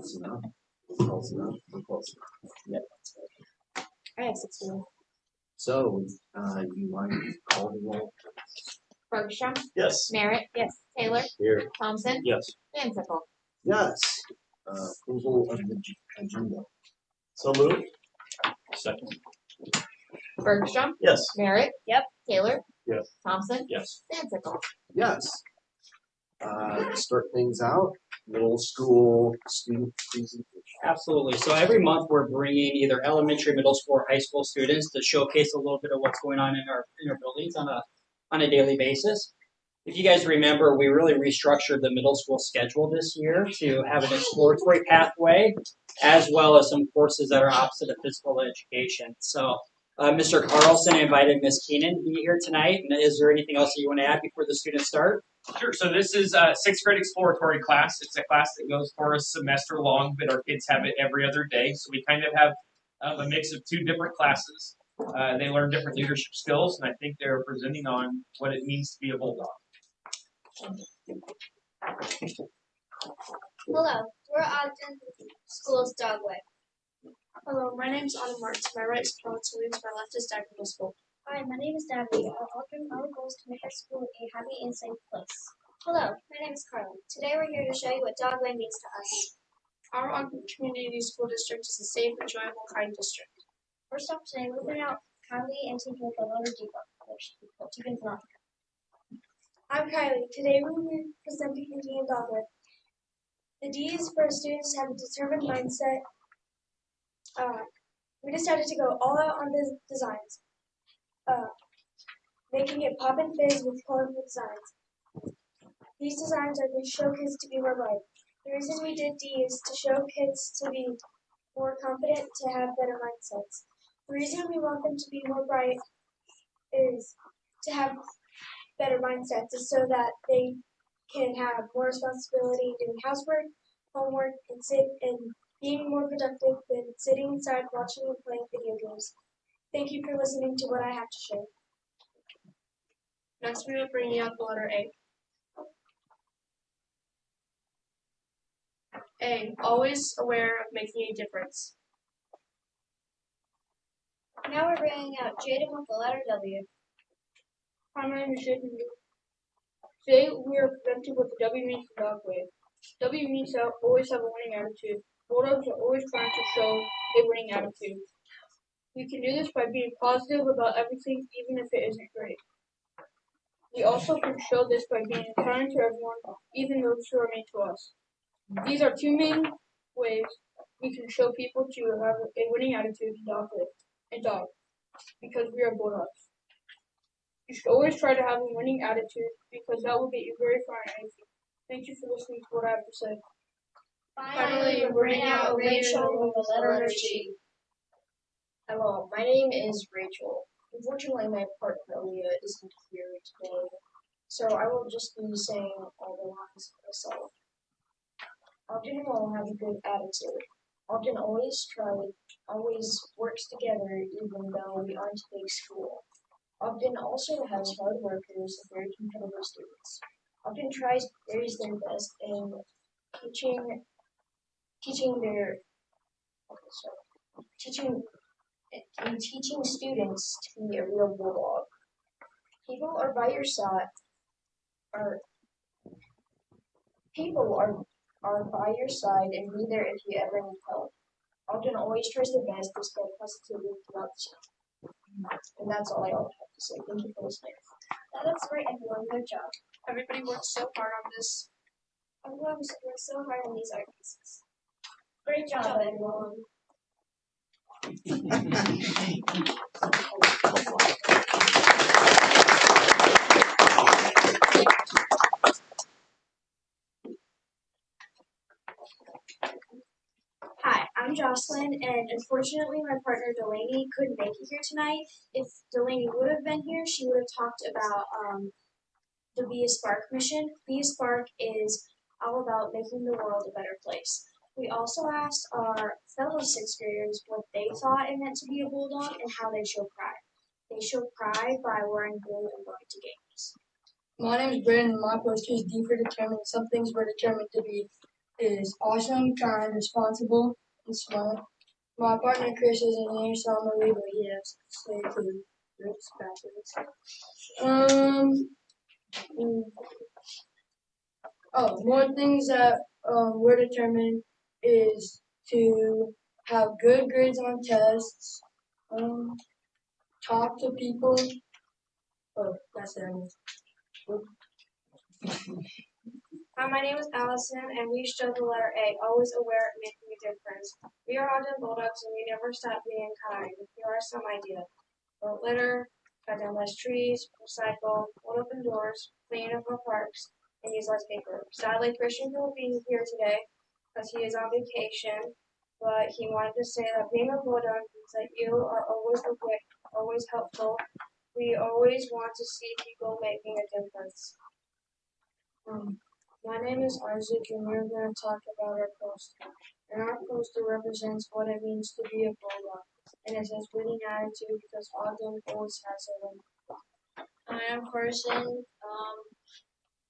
Close enough. Close enough. Close enough. Yep. I have 16. So, you want to call the roll? Bergstrom. Yes. Merritt. Yes. Taylor. Here. Thompson. Yes. Van Sickle. Yes. Approval of the agenda. So moved. Second. Bergstrom. Yes. Merritt. Yep. Taylor. Yes. Thompson. Yes. Van Sickle. Yes. Start things out. Middle school student presentation. Absolutely. So every month we're bringing either elementary, middle school, or high school students to showcase a little bit of what's going on in our buildings on a daily basis. If you guys remember, we really restructured the middle school schedule this year to have an exploratory pathway, as well as some courses that are opposite of physical education. So Mr. Carlson invited Ms. Keenan to be here tonight. And is there anything else that you want to add before the students start? Sure. So this is a sixth grade exploratory class. It's a class that goes for a semester long, but our kids have it every other day. So we kind of have a mix of two different classes. They learn different leadership skills, and I think they're presenting on what it means to be a bulldog. Hello, we're Ogden School's Dogway. Hello, my name is Autumn Martz. My right is Charlotte Williams, my left is Diagonal Middle School. Hi, my name is Natalie. Our goal is to make our school a happy and safe place. Hello, my name is Carly. Today we're here to show you what Dogway means to us. Our Ogden Community School District is a safe, enjoyable, kind district. First off today, we've been out kindly and teaching with the Letter D book, which you can not. I'm Kylie. Today we will be presenting the D in Dogway. The D is for students to have a determined mindset. We decided to go all out on the designs, making it pop and fizz with colorful designs. These designs are to show kids to be more bright. The reason we did D is to show kids to be more confident, to have better mindsets. The reason we want them to be more bright is to have better mindsets, is so that they can have more responsibility doing housework, homework, and being more productive than sitting inside watching and playing video games. Thank you for listening to what I have to share. Next, we will bring you out the letter A. A, always aware of making a difference. Now we're bringing out Jaden with the letter W. Hi, my name is Jaden. Today, we are presenting what the W means for Dogway. W means to always have a winning attitude. Bulldogs are always trying to show a winning attitude. We can do this by being positive about everything, even if it isn't great. We also can show this by being kind to everyone, even those who are mean to us. These are two main ways we can show people to have a winning attitude in dog, because we are bulldogs. You should always try to have a winning attitude, because that will get you very far in anything. Thank you for listening to what I have to say. Finally, we're bringing out Rachel with the letter G. Hello, my name is Rachel. Unfortunately, my partner Leah isn't here today, so I will just be saying all the lines myself. Ogden will have a good attitude. Ogden always works together even though we aren't a big school. Ogden also has hard workers and very competitive students. Ogden tries their best in teaching students to be a real bulldog. People are by your side and be there if you ever need help. Ogden always tries their best to spread positivity throughout the school. And that's all I have to say. Thank you for listening. That's great, everyone. Good job. Everybody worked so hard on this. Everyone worked so hard on these art pieces. Great job, everyone. Hi, I'm Jocelyn, and unfortunately my partner Delaney couldn't make it here tonight. If Delaney would have been here, she would have talked about the Be a Spark mission. Be a Spark is all about making the world a better place. We also asked our fellow sixth graders what they thought it meant to be a bulldog and how they show pride. They show pride by wearing blue and going to games. My name is Brandon, and my post is D for determined. Some things we're determined to be. is awesome, kind, responsible, and smart. My partner Chris isn't here, so I'm gonna leave what he has to say to Rick's backwards. More things that we're determined is to have good grades on tests, talk to people. Oh, that's it. Hi, my name is Allison, and we show the letter A, always aware of making a difference. We are Ogden Bulldogs, and we never stop being kind. Here are some ideas. Don't litter, cut down less trees, recycle, hold open doors, clean up our parks, and use less paper. Sadly, Christian couldn't be here today because he is on vacation, but he wanted to say that being a Bulldog means that you are always aware, always helpful. We always want to see people making a difference. My name is Isaac, and we're going to talk about our poster. And our poster represents what it means to be a Bulldog. And it says winning attitude because Ogden always has a win. Hi, I'm Carson.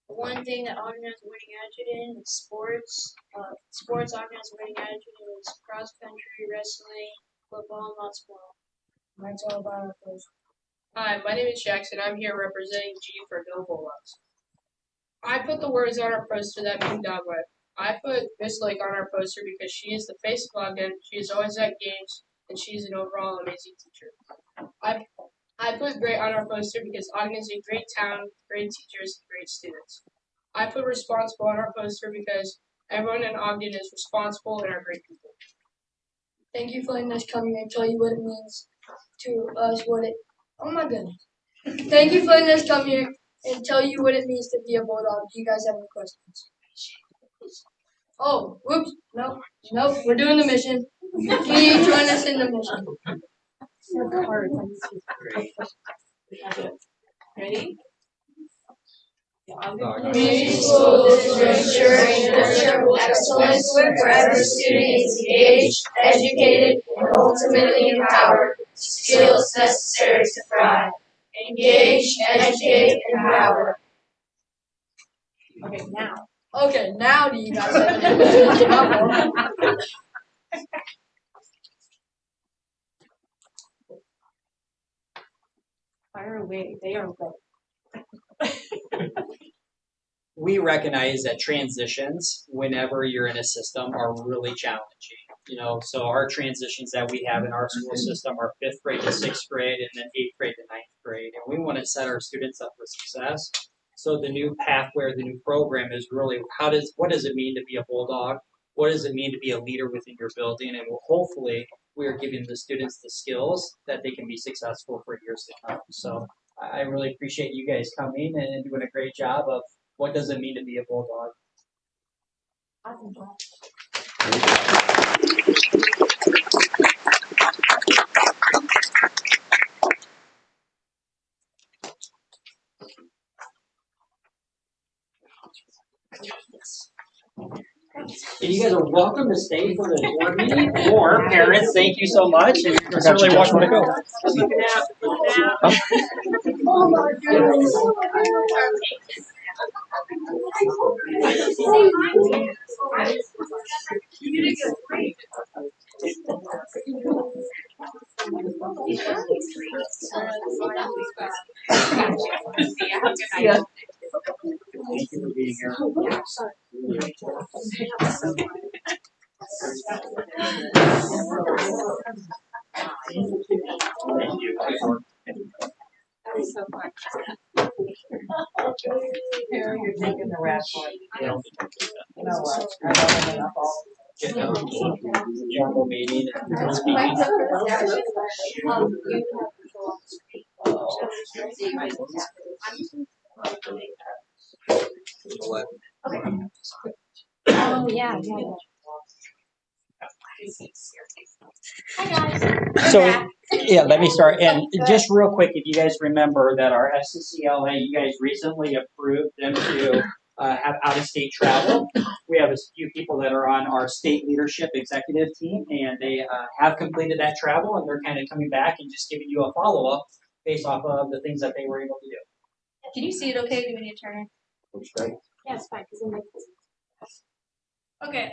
One thing that Ogden has a winning attitude in is sports. Sports Ogden has a winning attitude in is cross country, wrestling, football, and lots more. That's all about our poster. Hi, my name is Jackson. I'm here representing G for Go Bulldogs. I put the words on our poster that mean dogwood. I put Miss Lake on our poster because she is the face of Ogden. She is always at games, and she is an overall amazing teacher. I put great on our poster because Ogden is a great town, great teachers, great students. I put responsible on our poster because everyone in Ogden is responsible and are great people. Thank you for letting us come here and tell you what it means to us. Oh my goodness. Thank you for letting us come here and tell you what it means to be a Bulldog. Do you guys have any questions? Oh, whoops. Nope. We're doing the mission. Can you join us in the mission? Ready? Community school district ensuring nurture excellence where every student is engaged, educated, and ultimately empowered. Skills necessary to thrive. Engage, educate, empower. Okay, now do you guys have any questions? Fire away. They are good. We recognize that transitions, whenever you're in a system, are really challenging. So our transitions that we have in our school system are 5th grade to 6th grade, and then 8th grade to 9th grade, and we want to set our students up for success. So the new pathway, or the new program, is really what does it mean to be a Bulldog? What does it mean to be a leader within your building? And hopefully, we are giving the students the skills that they can be successful for years to come. So I really appreciate you guys coming and doing a great job of what does it mean to be a Bulldog. And you guys are welcome to stay for the board meeting, or parents, thank you so much, and you're certainly welcome to go. Oh my goodness. Yeah. Thank you for being here. Thank you. You're taking the rap part. No, You know what? I don't have enough all. Formal meeting and speaking. Oh, yeah. Hi, guys. So, yeah, let me start. And just real quick, if you guys remember that our SCCLA, you guys recently approved them to have out-of-state travel. We have a few people that are on our state leadership executive team, and they have completed that travel, and they're kind of coming back and just giving you a follow-up based off of the things that they were able to do. Can you see it okay? Do we need to turn it? Looks great. Yeah, it's fine. Okay,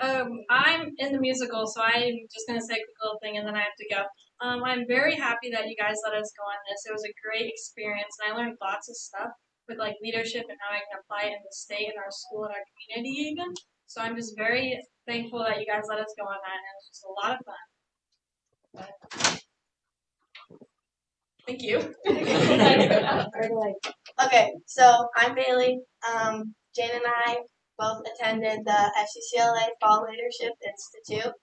I'm in the musical, so I'm just gonna say a quick little thing and then I have to go. I'm very happy that you guys let us go on this. It was a great experience and I learned lots of stuff with like leadership and how I can apply it in the state, in our school, in our community even. So I'm just very thankful that you guys let us go on that and it was just a lot of fun. Thank you. Okay, so I'm Bailey. Jane and I both attended the FCCLA Fall Leadership Institute.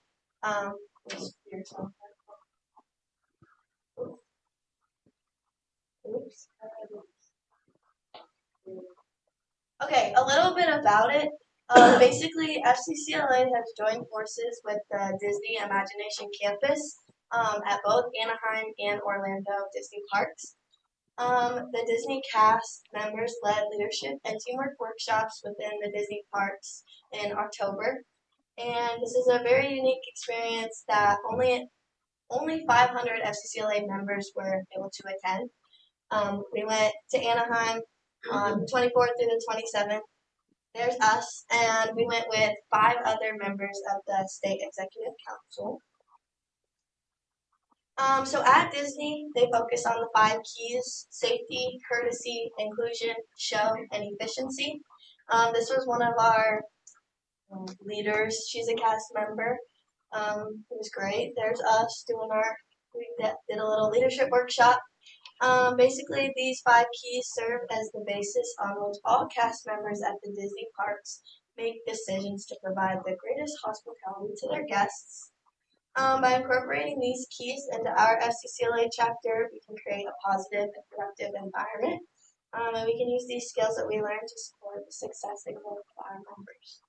Oops. Okay, a little bit about it. Basically, FCCLA has joined forces with the Disney Imagination Campus at both Anaheim and Orlando Disney parks. The Disney cast members led leadership and teamwork workshops within the Disney parks in October. And this is a very unique experience that only 500 FCCLA members were able to attend. We went to Anaheim on the 24th through the 27th. There's us, and we went with 5 other members of the State Executive Council. So at Disney, they focus on the 5 keys: safety, courtesy, inclusion, show, and efficiency. This was one of our leaders. She's a cast member. It was great. There's us we did a little leadership workshop. Basically, these 5 keys serve as the basis on which all cast members at the Disney parks make decisions to provide the greatest hospitality to their guests. By incorporating these keys into our FCCLA chapter, we can create a positive and productive environment, and we can use these skills that we learned to support the success and growth of our members.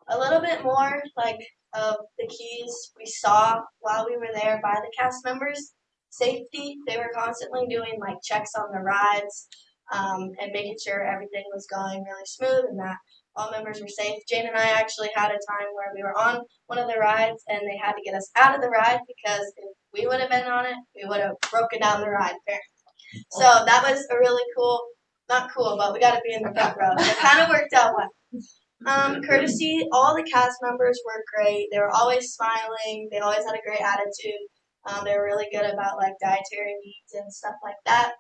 A little bit more of the keys we saw while we were there by the cast members. Safety, they were constantly doing checks on the rides and making sure everything was going really smooth and that all members were safe. Jane and I actually had a time where we were on one of the rides and they had to get us out of the ride because if we would have been on it, we would have broken down the ride apparently. So that was a really not cool, but we got to be in the front row. It kind of worked out well. Courtesy, all the cast members were great. They were always smiling. They always had a great attitude. They were really good about dietary needs and stuff like that.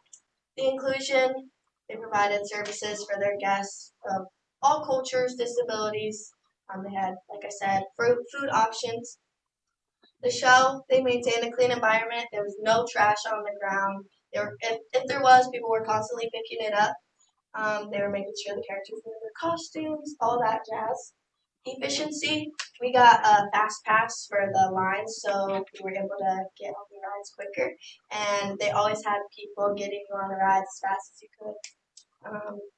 The inclusion, they provided services for their guests of all cultures, disabilities. They had, like I said, food options. The show, they maintained a clean environment. There was no trash on the ground. If there was, people were constantly picking it up. They were making sure the characters were in their costumes, all that jazz. Efficiency, we got a fast pass for the lines, so we were able to get on the rides quicker. And they always had people getting you on the rides as fast as you could.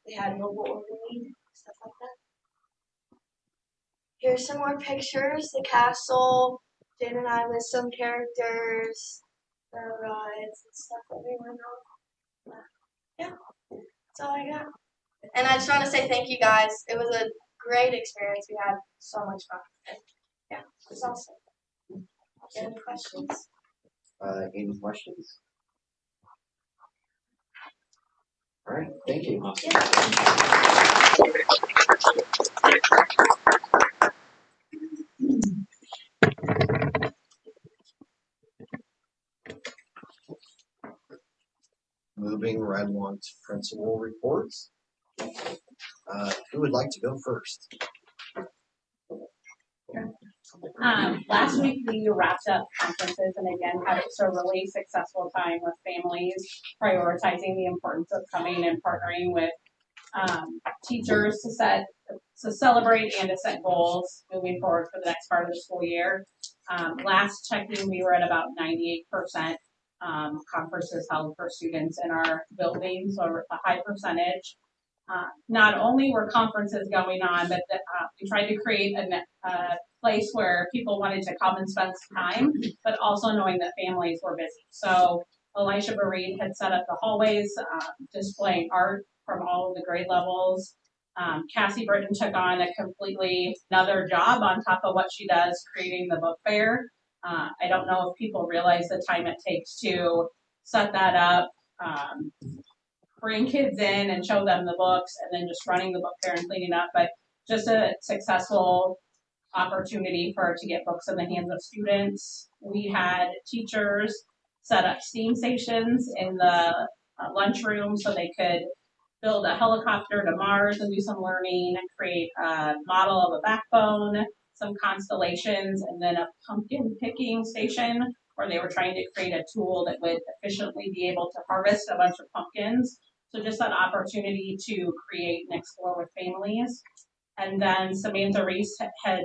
They had mobile ordering, stuff like that. Here's some more pictures. The castle, Jane and I with some characters, the rides and stuff that we went on. Yeah, that's all I got. And I just want to say thank you guys. It was a great experience. We had so much fun. Yeah, it was awesome. Any questions? Any questions? All right, thank you. Moving right along to principal reports. Who would like to go first? Last week we wrapped up conferences and again had just a really successful time with families, prioritizing the importance of coming and partnering with teachers to celebrate and to set goals moving forward for the next part of the school year. Last checking, we were at about 98% conferences held for students in our building, so a high percentage. Not only were conferences going on, but we tried to create a place where people wanted to come and spend some time, but also knowing that families were busy. So Elisha Bereed had set up the hallways, displaying art from all of the grade levels. Cassie Britton took on a completely another job on top of what she does, creating the book fair. I don't know if people realize the time it takes to set that up, bring kids in and show them the books, and then just running the book fair and cleaning up. But just a successful opportunity to get books in the hands of students. We had teachers set up steam stations in the lunchroom so they could build a helicopter to Mars and do some learning, create a model of a backbone, some constellations, and then a pumpkin picking station where they were trying to create a tool that would efficiently be able to harvest a bunch of pumpkins. So just that opportunity to create and explore with families. And then Samantha Reese had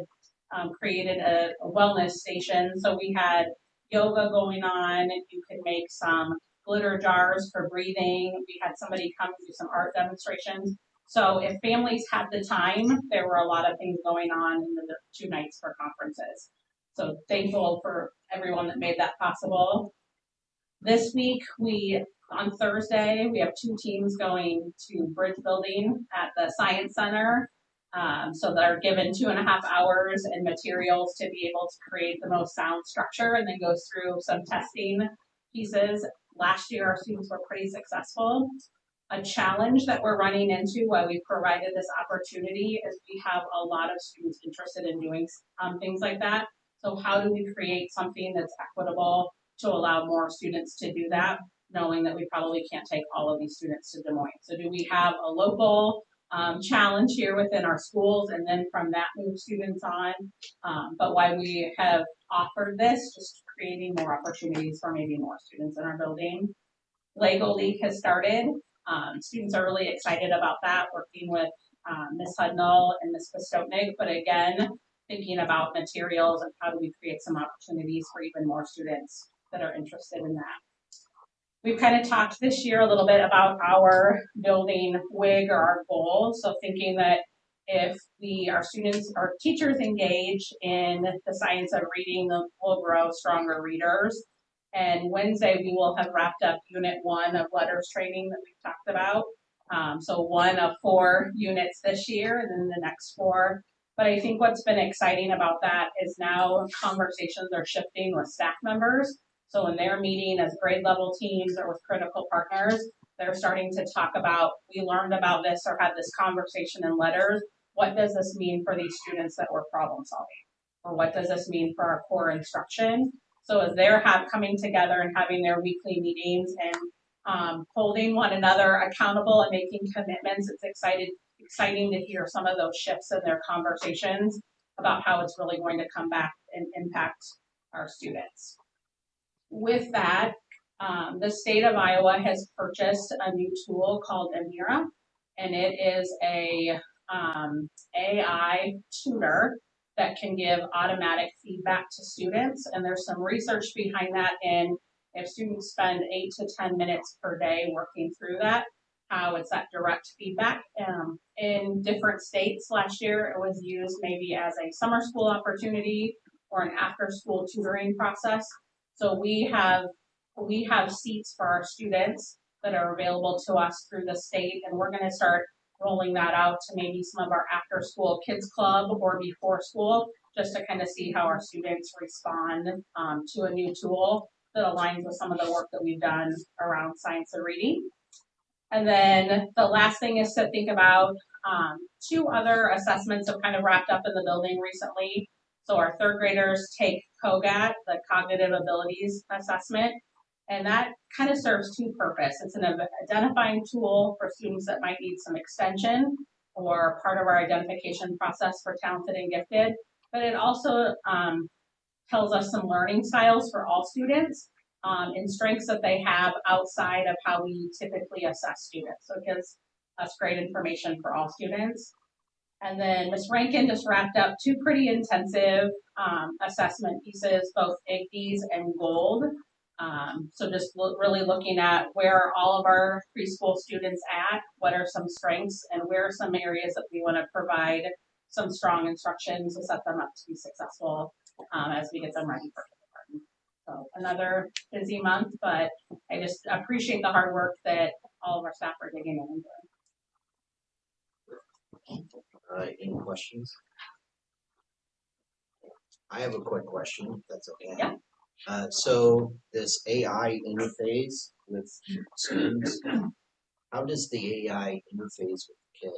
created a wellness station. So we had yoga going on. You could make some glitter jars for breathing. We had somebody come do some art demonstrations. So if families had the time, there were a lot of things going on in the 2 nights for conferences. So thankful for everyone that made that possible. This week, on Thursday, we have 2 teams going to bridge building at the Science Center. So they're given 2.5 hours and materials to be able to create the most sound structure, and then goes through some testing pieces. Last year, our students were pretty successful. A challenge that we're running into while we provided this opportunity is we have a lot of students interested in doing things like that. So how do we create something that's equitable to allow more students to do that, knowing that we probably can't take all of these students to Des Moines? So do we have a local challenge here within our schools, and then from that move students on? But why we have offered this, just creating more opportunities for maybe more students in our building. Lego League has started. Students are really excited about that, working with Ms. Hudnall and Ms. Postotnik, but again, thinking about materials and how do we create some opportunities for even more students that are interested in that. We've kind of talked this year a little bit about our building WIG or our goal. So thinking that if our teachers engage in the science of reading, we'll grow stronger readers. And Wednesday, we will have wrapped up Unit 1 of letters training that we've talked about. So 1 of 4 units this year, and then the next 4. But I think what's been exciting about that is now conversations are shifting with staff members. So when they're meeting as grade level teams or with critical partners, they're starting to talk about, we learned about this or had this conversation in letters. What does this mean for these students that we're problem solving? Or what does this mean for our core instruction? So as they're coming together and having their weekly meetings and holding one another accountable and making commitments, it's exciting to hear some of those shifts in their conversations about how it's really going to come back and impact our students. With that, the state of Iowa has purchased a new tool called Amira, and it is a AI tutor that can give automatic feedback to students. And there's some research behind that, and if students spend 8 to 10 minutes per day working through that, how it's that direct feedback. In different states last year, it was used maybe as a summer school opportunity or an after-school tutoring process. So we have seats for our students that are available to us through the state, and we're going to start rolling that out to maybe some of our after-school kids club or before school, just to kind of see how our students respond to a new tool that aligns with some of the work that we've done around science and reading. And then the last thing is to think about 2 other assessments have kind of wrapped up in the building recently. So our 3rd graders take COGAT, the Cognitive Abilities Assessment, and that kind of serves 2 purposes. It's an identifying tool for students that might need some extension or part of our identification process for talented and gifted, but it also tells us some learning styles for all students and strengths that they have outside of how we typically assess students. So it gives us great information for all students. And then Ms. Rankin just wrapped up 2 pretty intensive assessment pieces, both IGDs and GOLD. So just really looking at where are all of our preschool students at, what are some strengths, and where are some areas that we want to provide some strong instruction to set them up to be successful as we get them ready for kindergarten. So another busy month, but I just appreciate the hard work that all of our staff are digging in and doing. Any questions? I have a quick question, if that's okay. Yeah. So this AI interface with students, how does the AI interface with the kid?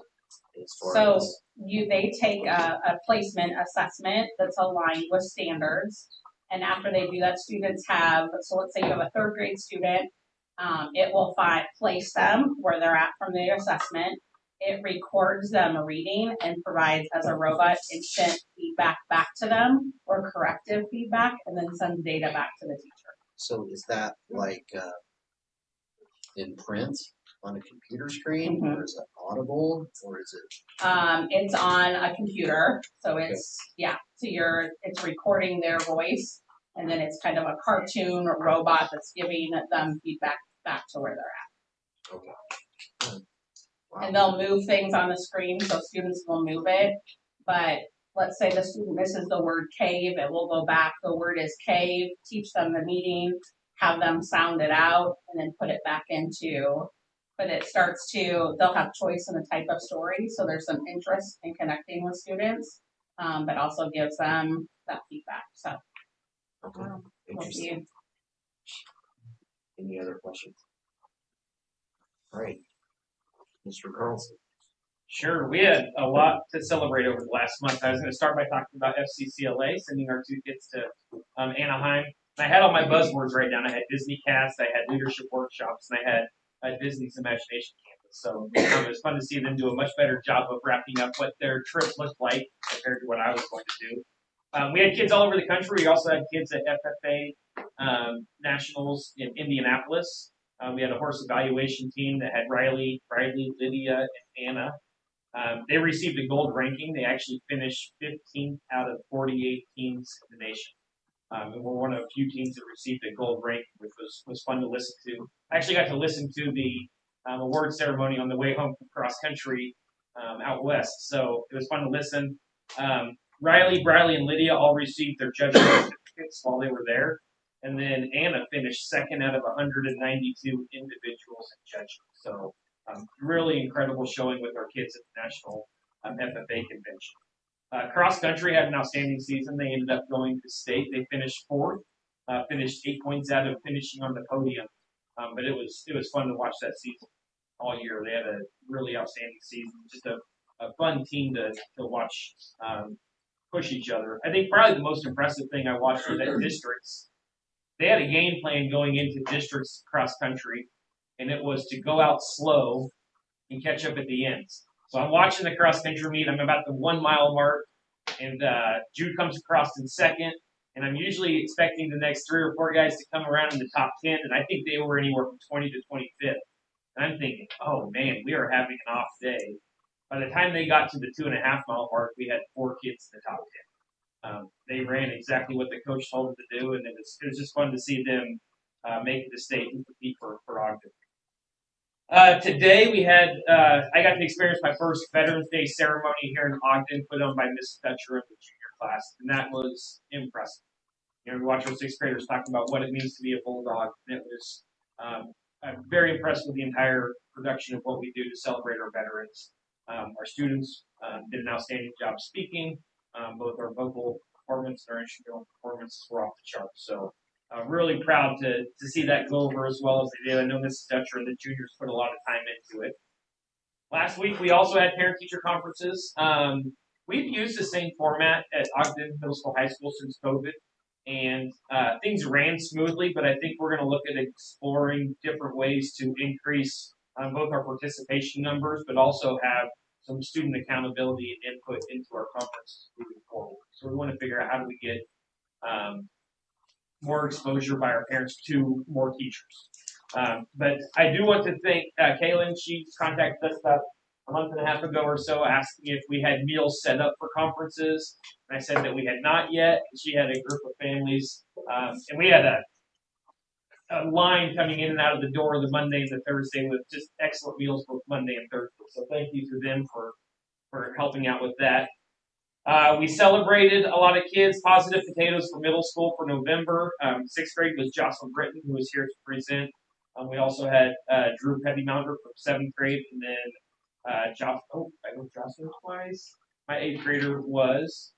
as far So as they take a placement assessment that's aligned with standards. And after they do that, students have, so let's say you have a third grade student, it will place them where they're at from their assessment. It records them reading and provides as a robot instant feedback back to them or corrective feedback, and then sends data back to the teacher. so is that like in print on a computer screen, Mhm. or is it audible, or is it? It's on a computer, so it's it's recording their voice, and then it's kind of a cartoon robot that's giving them feedback back to where they're Okay. at. And they'll move things on the screen, so students will move it. But let's say the student misses the word cave, it will go back. The word is cave. Teach them the meaning, have them sound it out, and then put it back into. But it starts to, they'll have choice in the type of story, so there's some interest in connecting with students, but also gives them that feedback. So, Okay. we'll Interesting. see. Any other questions? All right, Mr. Carlson. Sure, we had a lot to celebrate over the last month. I was going to start by talking about FCCLA, sending our 2 kids to Anaheim. And I had all my buzzwords right down. I had Disney Cast, I had leadership workshops, and I had Disney's Imagination Campus. So it was fun to see them do a much better job of wrapping up what their trip looked like compared to what I was going to do. We had kids all over the country. We also had kids at FFA Nationals in Indianapolis. We had a horse evaluation team that had Riley, Lydia, and Anna. They received a gold ranking. They actually finished 15th out of 48 teams in the nation. And we're one of a few teams that received a gold rank, which was fun to listen to. I actually got to listen to the award ceremony on the way home from cross country out west, so it was fun to listen. Riley, Briley, and Lydia all received their judging certificates while they were there. And then Anna finished 2nd out of 192 individuals in judging. So really incredible showing with our kids at the National FFA Convention. Cross country had an outstanding season. They ended up going to state. They finished 4th, finished 8 points out of finishing on the podium. But it was fun to watch that season all year. They had a really outstanding season. Just a fun team to watch push each other. I think probably the most impressive thing I watched was at districts. They had a game plan going into districts cross country, and it was to go out slow and catch up at the ends. So I'm watching the cross country meet. I'm about the 1 mile mark, and Jude comes across in 2nd, and I'm usually expecting the next 3 or 4 guys to come around in the top 10, and I think they were anywhere from 20 to 25th. And I'm thinking, oh man, we are having an off day. By the time they got to the 2.5 mile mark, we had 4 kids in the top 10. They ran exactly what the coach told them to do, and it was just fun to see them make it to state and compete for Ogden. Today we had, I got to experience my first Veterans Day ceremony here in Ogden, put on by Miss Fetcher of the junior class, and that was impressive. You know, we watched our 6th graders talking about what it means to be a Bulldog, and it was, I'm very impressed with the entire production of what we do to celebrate our veterans. Our students did an outstanding job speaking. Both our vocal performance and our instrumental performances were off the charts. So really proud to see that go over as well as they did. I know Mrs. Dutcher and the juniors put a lot of time into it. Last week, we also had parent-teacher conferences. We've used the same format at Ogden Middle School High School since COVID, and things ran smoothly, but I think we're going to look at exploring different ways to increase both our participation numbers, but also have some student accountability and input into our conferences moving forward. So we want to figure out how do we get more exposure by our parents to more teachers. But I do want to thank Kaylin. She contacted us about a month and a half ago or so, asking if we had meals set up for conferences. And I said that we had not yet. She had a group of families, and we had a line coming in and out of the door the Monday and the Thursday with just excellent meals both Monday and Thursday. So thank you to them for helping out with that. We celebrated a lot of kids, Positive Potatoes for middle school for November. 6th grade was Jocelyn Britton, who was here to present. We also had Drew Pettymounder from 7th grade, and then I know Jocelyn twice. My 8th grader was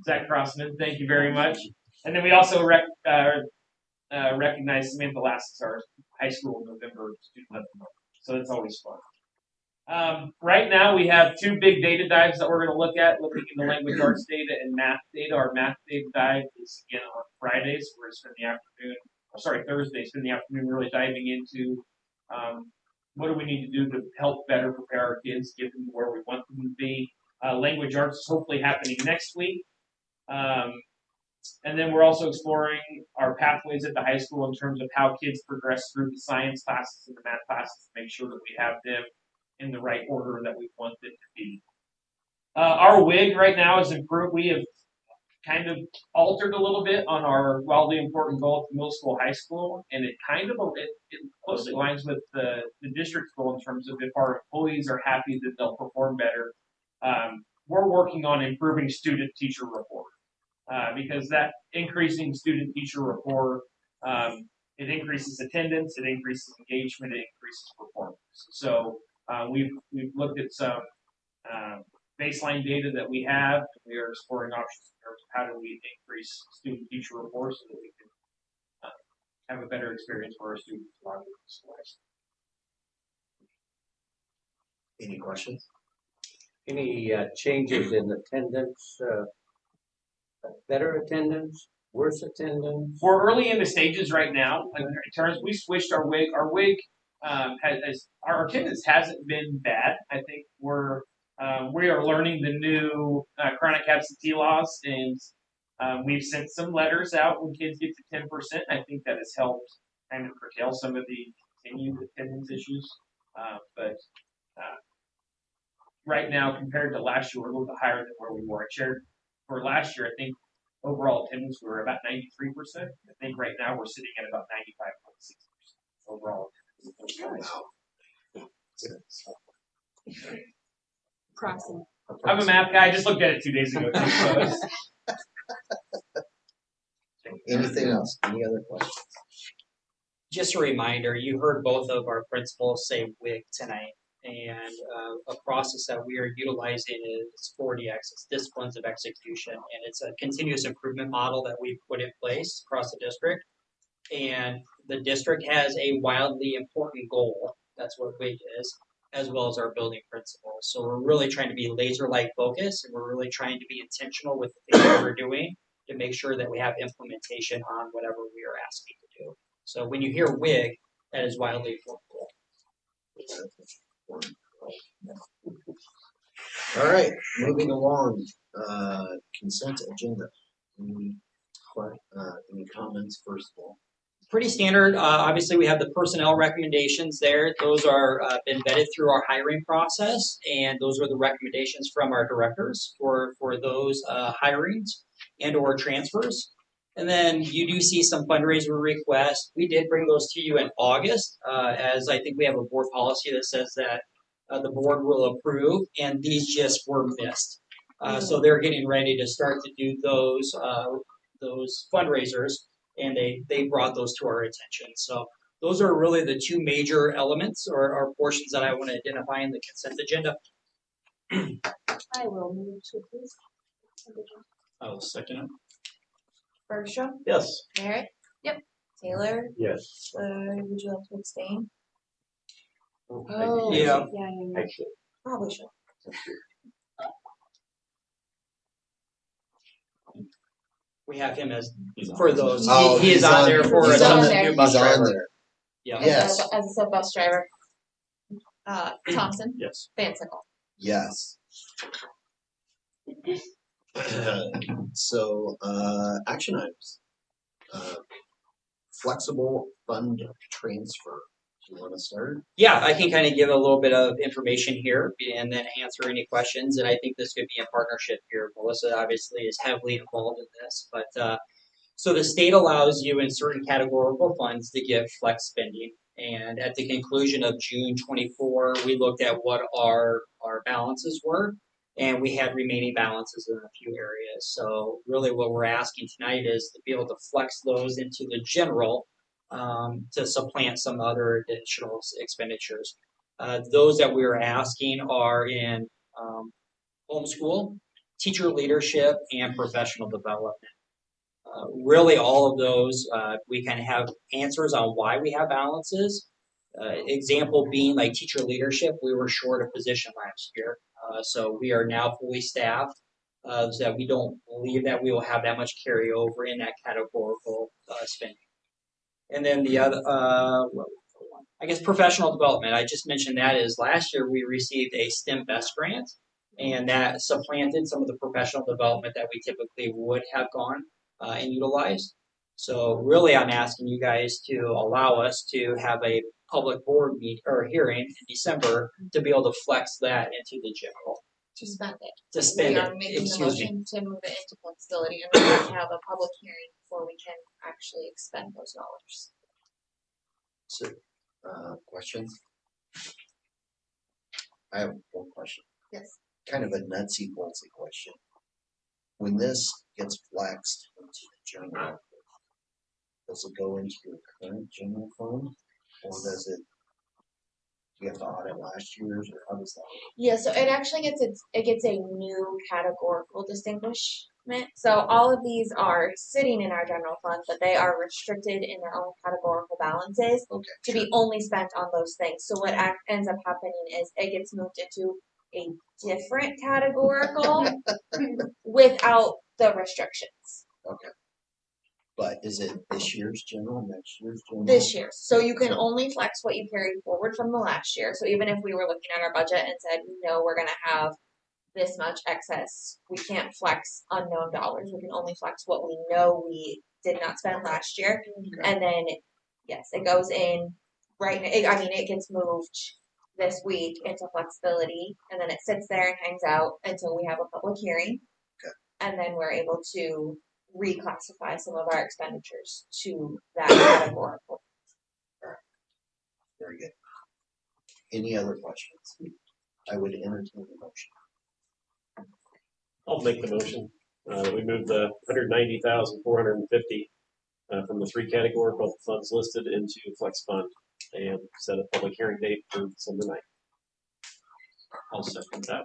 Zach Crossman. Thank you very much. And then we also recognized Samantha Lasseter, our high school November student of the month. So it's always fun. Right now, we have two big data dives that we're going to look at, looking into language arts data and math data. Our math data dive is again on Fridays. We're going to spend the afternoon, Thursday, spend the afternoon really diving into what do we need to do to help better prepare our kids, get them to where we want them to be. Language arts is hopefully happening next week. And then we're also exploring our pathways at the high school in terms of how kids progress through the science classes and the math classes to make sure that we have them in the right order that we want them to be. Our WIG right now is improved. We have kind of altered a little bit on our wildly important goal at the middle school, high school, and it closely aligns with the district's goal in terms of if our employees are happy that they'll perform better. We're working on improving student-teacher rapport. Because that increasing student-teacher rapport, it increases attendance, it increases engagement, it increases performance. So we've looked at some baseline data that we have, and we are exploring options in terms of how do we increase student-teacher rapport so that we can have a better experience for our students while they're in school. Any questions? Any changes in attendance? Better attendance, worse attendance? We're early in the stages right now. In terms, we switched our WIG. Our WIG our attendance hasn't been bad. I think we are learning the new chronic absentee laws, and we've sent some letters out when kids get to 10%. I think that has helped kind of curtail some of the continued attendance issues. But right now, compared to last year, we're a little bit higher than where we were. I shared for last year, I think overall attendance we were about 93%. I think right now we're sitting at about 95.6% overall. Wow. Crossing. I'm a math guy. I just looked at it 2 days ago. Too, so. Anything else? Any other questions? Just a reminder, you heard both of our principals say WIG tonight, and a process that we are utilizing is 4DX, it's disciplines of execution, and it's a continuous improvement model that we've put in place across the district. And the district has a wildly important goal, that's what WIG is, as well as our building principles. So we're really trying to be laser-like focused, and we're really trying to be intentional with the things that we're doing to make sure that we have implementation on whatever we are asking to do. So when you hear WIG, that is wildly important. All right, moving along. Consent agenda. Any comments first of all? Pretty standard. Obviously, we have the personnel recommendations there. Those are been vetted through our hiring process, and those are the recommendations from our directors for those hirings and or transfers. And then you do see some fundraiser requests. We did bring those to you in August, as I think we have a board policy that says that the board will approve, and these just were missed. So they're getting ready to start to do those fundraisers, and they brought those to our attention. So those are really the two major elements or portions that I want to identify in the consent agenda. I will move to approve. I will second it. Bergstrom, Yes. Merritt. Yep. Taylor. Yes. Would you like to abstain? Oh, yeah. I should. Probably should. We have him as He's on. for those. Oh, he is on there for a he's on substitute there. bus He's on driver. there. Yeah. Yes. As a sub-bus driver. Thompson. Yes. Fansicle. Yes. So, action items. Flexible fund transfer. Do you want to start? Yeah, I can kind of give a little bit of information here and then answer any questions. And I think this could be a partnership here. Melissa obviously is heavily involved in this, but so the state allows you in certain categorical funds to give flex spending. And at the conclusion of June 24, we looked at what our balances were, and we had remaining balances in a few areas. So really what we're asking tonight is to be able to flex those into the general to supplant some other additional expenditures. Those that we are asking are in homeschool, teacher leadership, and professional development. Really all of those, we kind of have answers on why we have balances, Example being like teacher leadership, we were short a position last year. So we are now fully staffed, so that we don't believe that we will have that much carryover in that categorical spending. And then the other, I guess professional development, I just mentioned that is last year we received a STEM Best grant, and that supplanted some of the professional development that we typically would have gone and utilized. So really I'm asking you guys to allow us to have a public board hearing in December to be able to flex that into the general. To spend it. To spend We it, are making the excuse me. motion to move it into flexibility, and we have to have a public hearing before we can actually expend those dollars. So, questions? I have one question. Yes. Kind of a nutsy boltsy question. When this gets flexed into the general, does it go into your current general fund, or does it? You have to audit last year's, or how does that work? Yeah, so it actually gets a new categorical distinguishment. So all of these are sitting in our general fund, but they are restricted in their own categorical balances to be only spent on those things. So what ends up happening is it gets moved into a different categorical without the restrictions. Okay. But is it this year's general, next year's general? This year. So you can only flex what you carried forward from the last year. So even if we were looking at our budget and said, no, we're going to have this much excess, we can't flex unknown dollars. We can only flex what we know we did not spend last year. Okay. And then, yes, it goes in right now. It gets moved this week into flexibility, and then it sits there and hangs out until we have a public hearing. Okay. And then we're able to reclassify some of our expenditures to that categorical. Very good. Any other questions? I would entertain the motion. I'll make the motion. We move the 190,450 from the three categorical funds listed into flex fund and set a public hearing date for December 9th. I'll second that.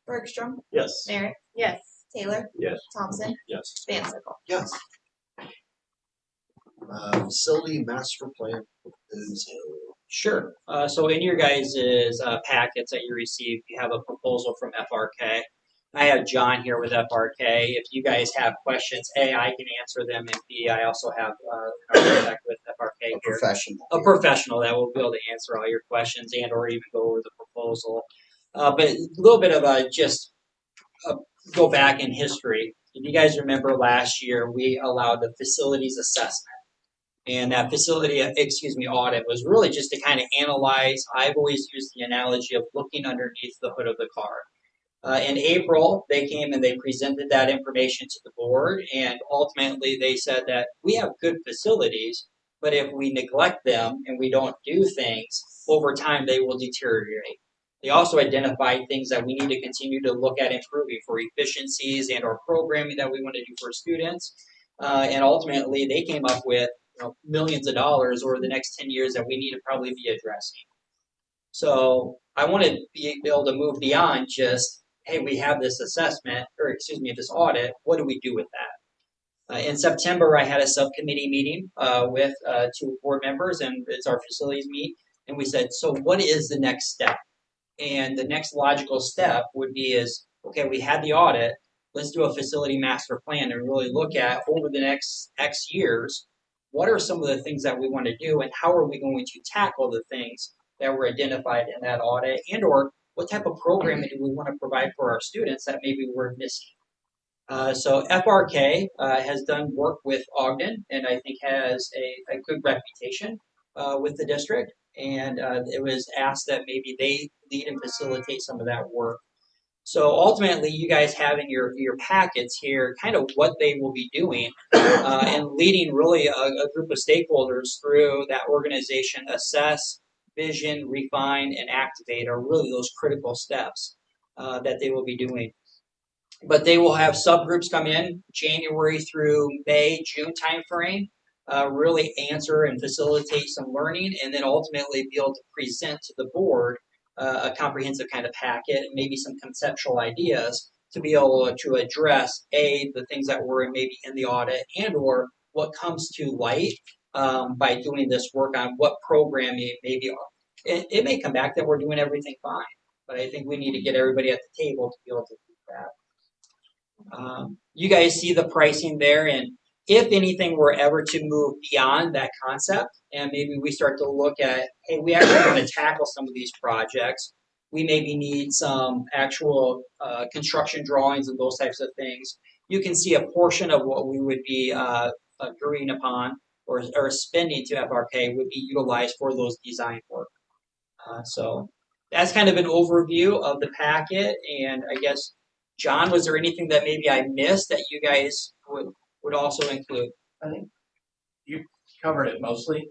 Bergstrom. Yes. Merritt. Yes. Taylor. Yes. Thompson. Yes. Van Sickle. Yes. Facility master plan is Sure. So in your guys' packets that you received, you have a proposal from FRK. I have John here with FRK. If you guys have questions, A, I can answer them, and B, I also have contact with FRK here. A professional that will be able to answer all your questions and or even go over the proposal. But a little bit of go back in history. If you guys remember last year, we allowed the facilities assessment. And that facility, audit was really just to kind of analyze. I've always used the analogy of looking underneath the hood of the car. In April, they came and they presented that information to the board, and ultimately they said that we have good facilities, but if we neglect them and we don't do things, over time they will deteriorate. They also identified things that we need to continue to look at improving for efficiencies and our programming that we want to do for students. And ultimately, they came up with millions of dollars over the next 10 years that we need to probably be addressing. So I want to be able to move beyond just, hey, we have this assessment, this audit. What do we do with that? In September, I had a subcommittee meeting with 2 board members, and it's our facilities meet. And we said, so what is the next step? And the next logical step would be okay, we had the audit. Let's do a facility master plan and really look at over the next X years, what are some of the things that we want to do and how are we going to tackle the things that were identified in that audit, and or what type of programming do we want to provide for our students that maybe we're missing. So FRK has done work with Ogden and I think has a good reputation with the district, and it was asked that maybe they lead and facilitate some of that work. So ultimately, you guys have in your packets here kind of what they will be doing and leading really a group of stakeholders through that organization. Assess, vision, refine, and activate are really those critical steps that they will be doing. But they will have subgroups come in January through May, June timeframe, really answer and facilitate some learning, and then ultimately be able to present to the board a comprehensive kind of packet, and maybe some conceptual ideas to be able to address the things that were maybe in the audit and or what comes to light by doing this work on what programming maybe. It may come back that we're doing everything fine, but I think we need to get everybody at the table to be able to do that. You guys see the pricing there, and if anything were ever to move beyond that concept, and maybe we start to look at, hey, we actually want to tackle some of these projects. We maybe need some actual construction drawings and those types of things. You can see a portion of what we would be agreeing upon or spending to FRK would be utilized for those design work. So that's kind of an overview of the packet. And I guess, John, was there anything that maybe I missed that you guys would also include? I think you covered it mostly.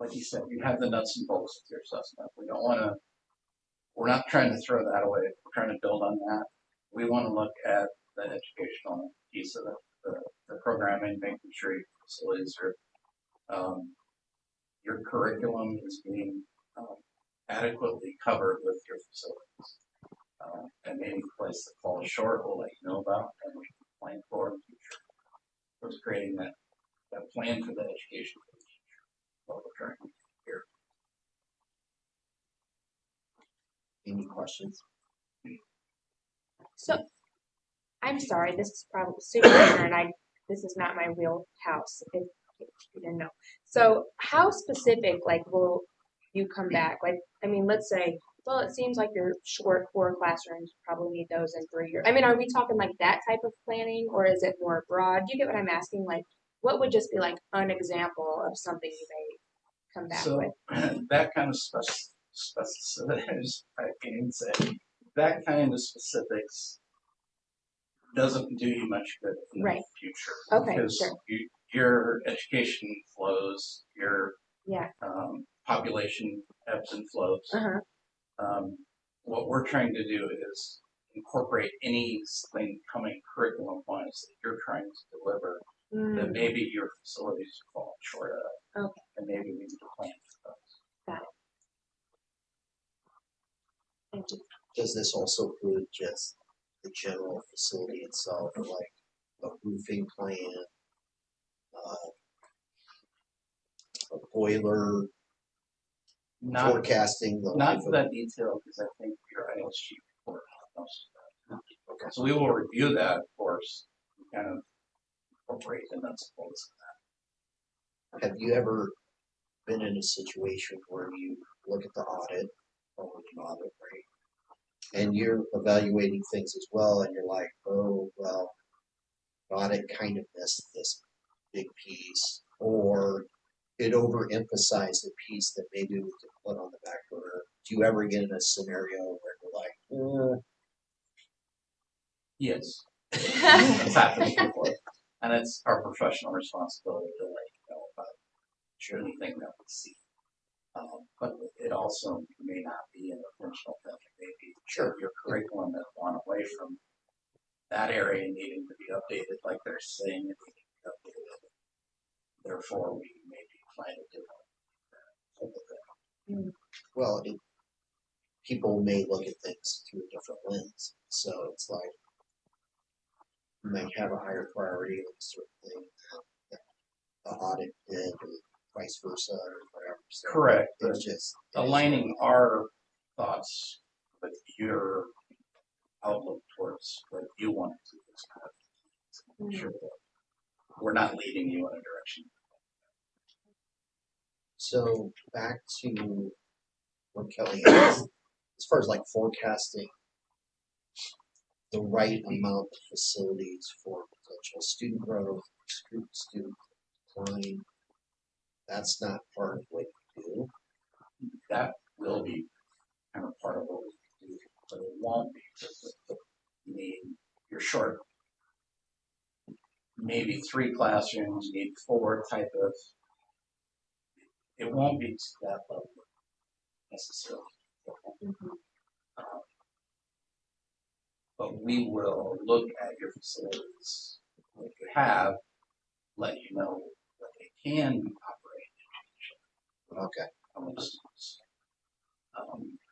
Like you said, you have the nuts and bolts of your assessment. We're not trying to throw that away. We're trying to build on that. We want to look at the educational piece of the programming, making sure your facilities are, your curriculum is being adequately covered with your facilities. And any place that falls short, we'll let you know about, and we can plan for in the future. We're creating that plan for the education for the future. What we're trying to do here. Any questions? So, I'm sorry, this is probably super ignorant. This is not my wheelhouse, if you didn't know. So, how specific, will you come back? I mean, let's say, well, it seems like you're short 4 classrooms, probably need those in 3 years. I mean, are we talking that type of planning, or is it more broad? Do you get what I'm asking? What would just be an example of something you may come back with? That kind of specifics, I can't say, that kind of specifics doesn't do you much good in the future. Okay, because sure. Your education flows, your Yeah. Population ebbs and flows. What we're trying to do is incorporate anything coming curriculum-wise that you're trying to deliver that maybe your facilities fall short of. Okay. And maybe we need to plan for those. Got it. Thank you. Does this also include just the general facility itself, like a roofing plan, a boiler, forecasting? Not to that detail, because I think your ILSG report has most of that. Okay. So we will review that, of course, and kind of incorporate the nuts and bolts of that. Have you ever been in a situation where you look at the audit, or an audit, right? And you're evaluating things as well, and you're like, oh, well, audit kind of missed this big piece, or it overemphasized a piece that maybe we could put on the back burner. Do you ever get in a scenario where you're like, Yes. It's happened before. And it's our professional responsibility to let you know about anything that we see. But it also may not be an intentional thing. It may be your curriculum has gone away from that area needing to be updated, like they're saying it needs to be updated. Therefore, we may be planning to well, people may look at things through a different lens. So it's like you might have a higher priority on a certain thing that the audit did, or vice versa, or whatever. So correct. It's just aligning our thoughts with your outlook towards what you want to do is kind of make sure that we're not leading you in a direction. So back to what Kelly asked, as far as forecasting the right amount of facilities for potential student growth, student decline, that's not part of what you do. That will be kind of part of what we do, but it won't be. I mean, you're short maybe 3 classrooms, maybe 4 type of. It won't be to that level necessarily. But we will look at your facilities that you have, let you know that they can operate in education. Okay. Almost.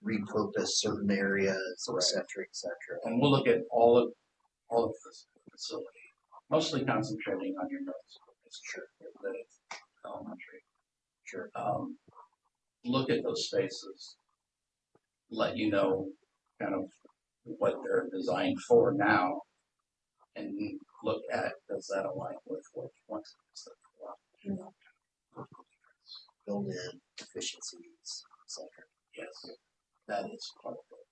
Repurpose certain areas, et cetera, et cetera. And we'll look at all of the facility mostly concentrating on your notes. Sure, elementary. Sure. Look at those spaces. Let you know kind of what they're designed for now, and look at does that align with what you want to build in efficiencies, etc. Yes, that is part of it.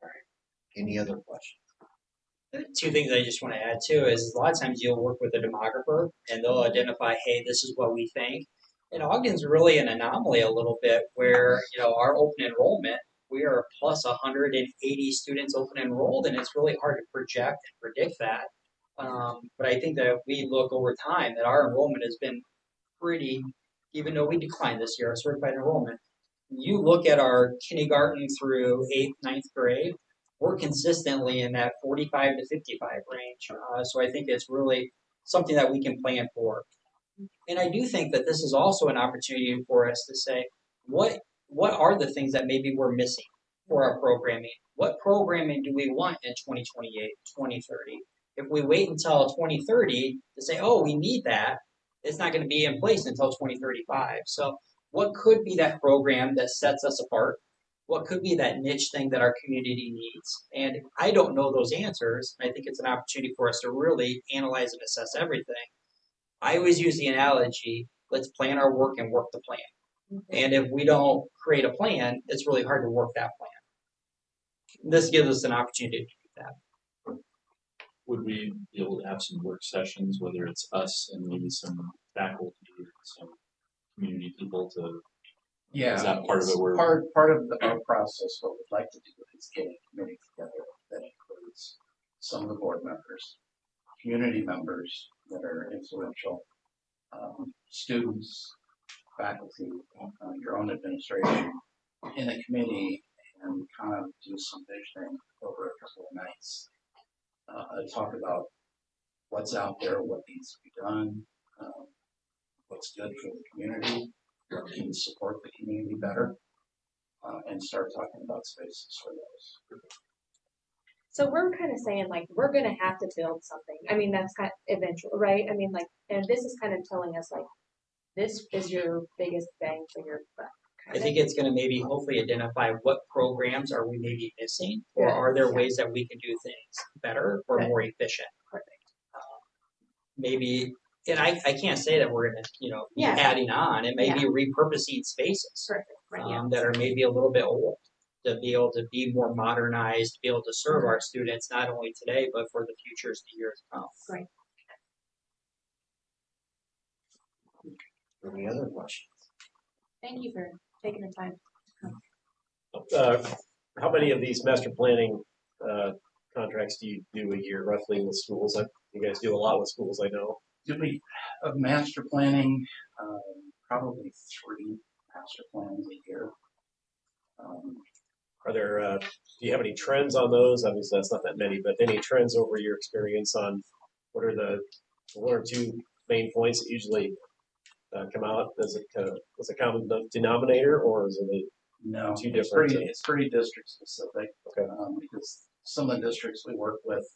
All right. Any other questions? Two things I just want to add too is a lot of times you'll work with a demographer and they'll identify, hey, this is what we think. And Ogden's really an anomaly a little bit where, our open enrollment, we are plus 180 students open enrolled, and it's really hard to project and predict that. But I think that we look over time that our enrollment has been pretty, even though we declined this year, our certified enrollment. You look at our kindergarten through 8th, 9th grade, we're consistently in that 45 to 55 range. So I think it's really something that we can plan for. And I do think that this is also an opportunity for us to say, what are the things that maybe we're missing for our programming? What programming do we want in 2028, 2030? If we wait until 2030 to say, oh, we need that, it's not going to be in place until 2035. So what could be that program that sets us apart? What could be that niche thing that our community needs? And I don't know those answers. I think it's an opportunity for us to really analyze and assess everything. I always use the analogy, let's plan our work and work the plan. And if we don't create a plan, it's really hard to work that plan. This gives us an opportunity to do that. Would we be able to have some work sessions, whether it's us and maybe some faculty or some community people to? Yeah, is that part of it? Where part of our process? What we'd like to do is get a committee together that includes some of the board members, community members that are influential, students, faculty, your own administration, in a committee, and kind of do some visioning over a couple of nights. Talk about what's out there, what needs to be done, what's good for the community, what can support the community better, and start talking about spaces for those. So we're kind of saying like we're gonna have to build something. I mean that's kind of eventual, right? I mean like, and this is kind of telling us like this is your biggest bang for your buck. I think it's going to maybe hopefully identify what programs are we maybe missing, or are there ways that we can do things better or more efficient. Perfect. Maybe, and I can't say that we're going to be adding on. It may be repurposing spaces that are maybe a little bit old to be able to be more modernized, to be able to serve our students not only today but for the futures, the years to come. Great. Any other questions? Thank you for taking the time. How many of these master planning contracts do you do a year roughly with schools? You guys do a lot with schools, I know. Do we of master planning? Probably 3 master plans a year. Are there? Do you have any trends on those? Obviously, that's not that many, but any trends over your experience on what are the 1 or 2 main points that usually come out as a common denominator, or is it no, 2 different? It's pretty district specific. Okay. Because some of the districts we work with,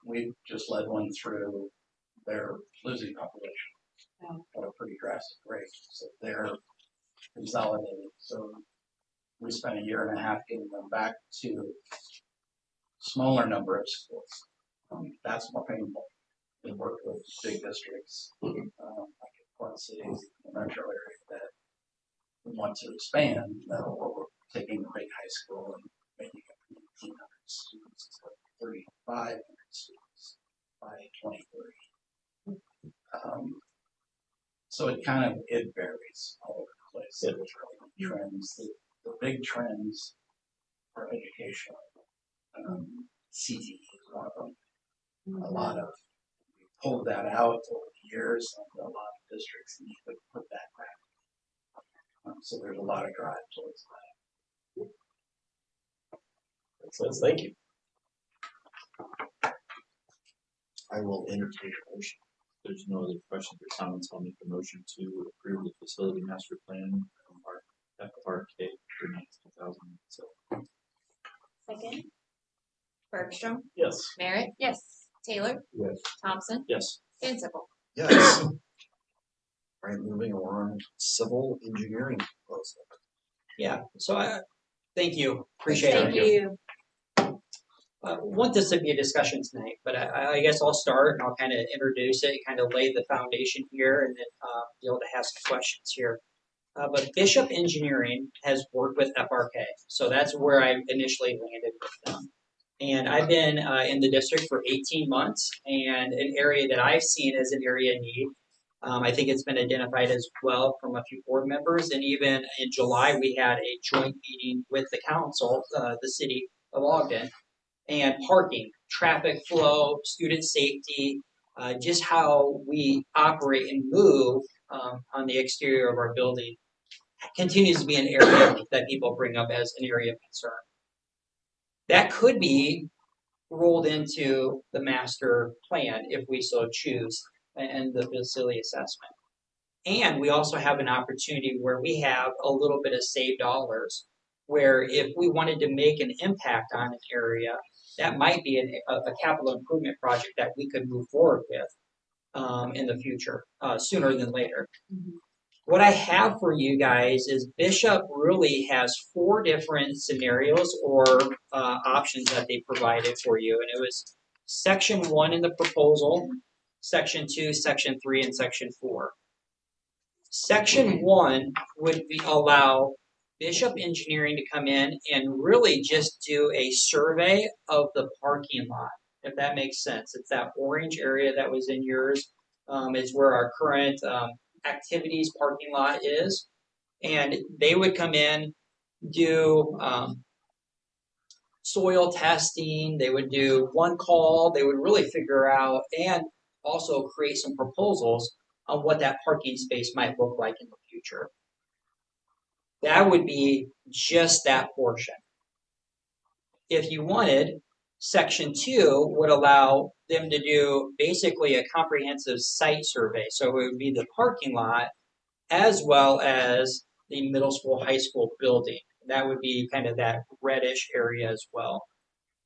we just led one through their losing population at a pretty drastic rate. So they're consolidated. So we spent a year and a half getting them back to smaller number of schools. That's more painful. We worked with big districts, like Quad Cities, the metro area, that want to expand. We're taking a big high school and making it 1,800 students instead of 3,500 students by 2030. So it varies all over the place. There's really trends. The big trends are educational. CTE is one of them. A lot of we pulled that out over the years. A lot of districts need to put that back. So there's a lot of drive towards that. Makes sense. Thank you. I will entertain a motion. There's no other questions or comments. I'll make a motion to approve the facility master plan FRK for 2007. Second. Bergstrom. Yes. Merritt. Yes. Taylor, Yes. Thompson, Yes. Van Sickle. Yes. All right, moving on, civil engineering proposal. Yeah, so thank you, appreciate it. Thank you. Want this to be a discussion tonight, but I guess I'll start and I'll kind of introduce it, kind of lay the foundation here, and then be able to ask questions here. But Bishop Engineering has worked with FRK, so that's where I initially landed with them. And I've been in the district for 18 months, and an area that I've seen as an area of need. I think it's been identified as well from a few board members, and even in July we had a joint meeting with the council, the city of Ogden, and parking, traffic flow, student safety, just how we operate and move on the exterior of our building continues to be an area that people bring up as an area of concern. That could be rolled into the master plan if we so choose and the facility assessment. And we also have an opportunity where we have a little bit of saved dollars, where if we wanted to make an impact on an area, that might be a capital improvement project that we could move forward with in the future, sooner than later. What I have for you guys is Bishop really has 4 different scenarios or options that they provided for you. And it was section 1 in the proposal, section 2, section 3, and section 4. Section 1 would allow Bishop Engineering to come in and really just do a survey of the parking lot, if that makes sense. It's that orange area that was in yours. Is where our current activities parking lot is. And they would come in, do soil testing, they would do one call, they would really figure out and also create some proposals on what that parking space might look like in the future. That would be just that portion. If you wanted, section 2 would allow them to do basically a comprehensive site survey. So it would be the parking lot as well as the middle school, high school building. That would be kind of that reddish area as well.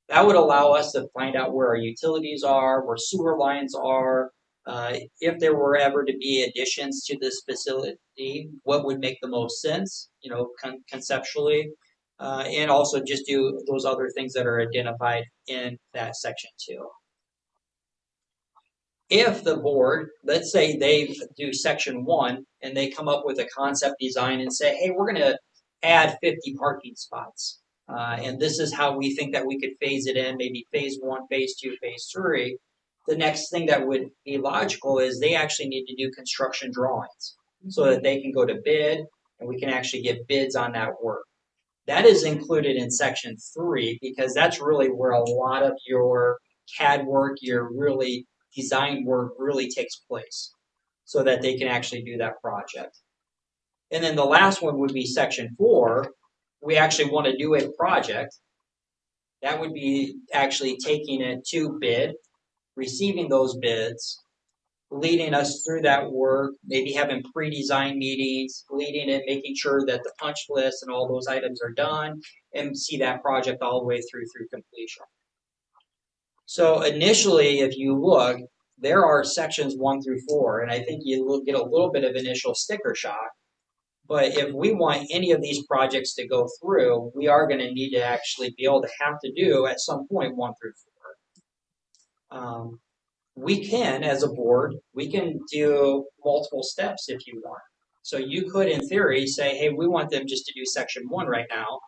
That would allow us to find out where our utilities are, where sewer lines are, if there were ever to be additions to this facility, what would make the most sense, conceptually, and also just do those other things that are identified in that section 2. If the board, let's say they do section 1 and they come up with a concept design and say, hey, we're going to add 50 parking spots. And this is how we think that we could phase it in, maybe phase 1, phase 2, phase 3. The next thing that would be logical is they actually need to do construction drawings so that they can go to bid and we can actually get bids on that work. That is included in section 3 because that's really where a lot of your CAD work, your really design work really takes place so that they can actually do that project. And then the last one would be section 4. We actually want to do a project. That would be actually taking it to bid, receiving those bids, leading us through that work, maybe having pre-design meetings, leading it, making sure that the punch list and all those items are done, and see that project all the way through completion. So initially, if you look, there are sections 1 through 4, and I think you will get a little bit of initial sticker shock. But if we want any of these projects to go through, we are going to need to actually be able to have to do at some point 1 through 4. We can, as a board, we can do multiple steps if you want. So you could, in theory, say, hey, we want them just to do section 1 right now,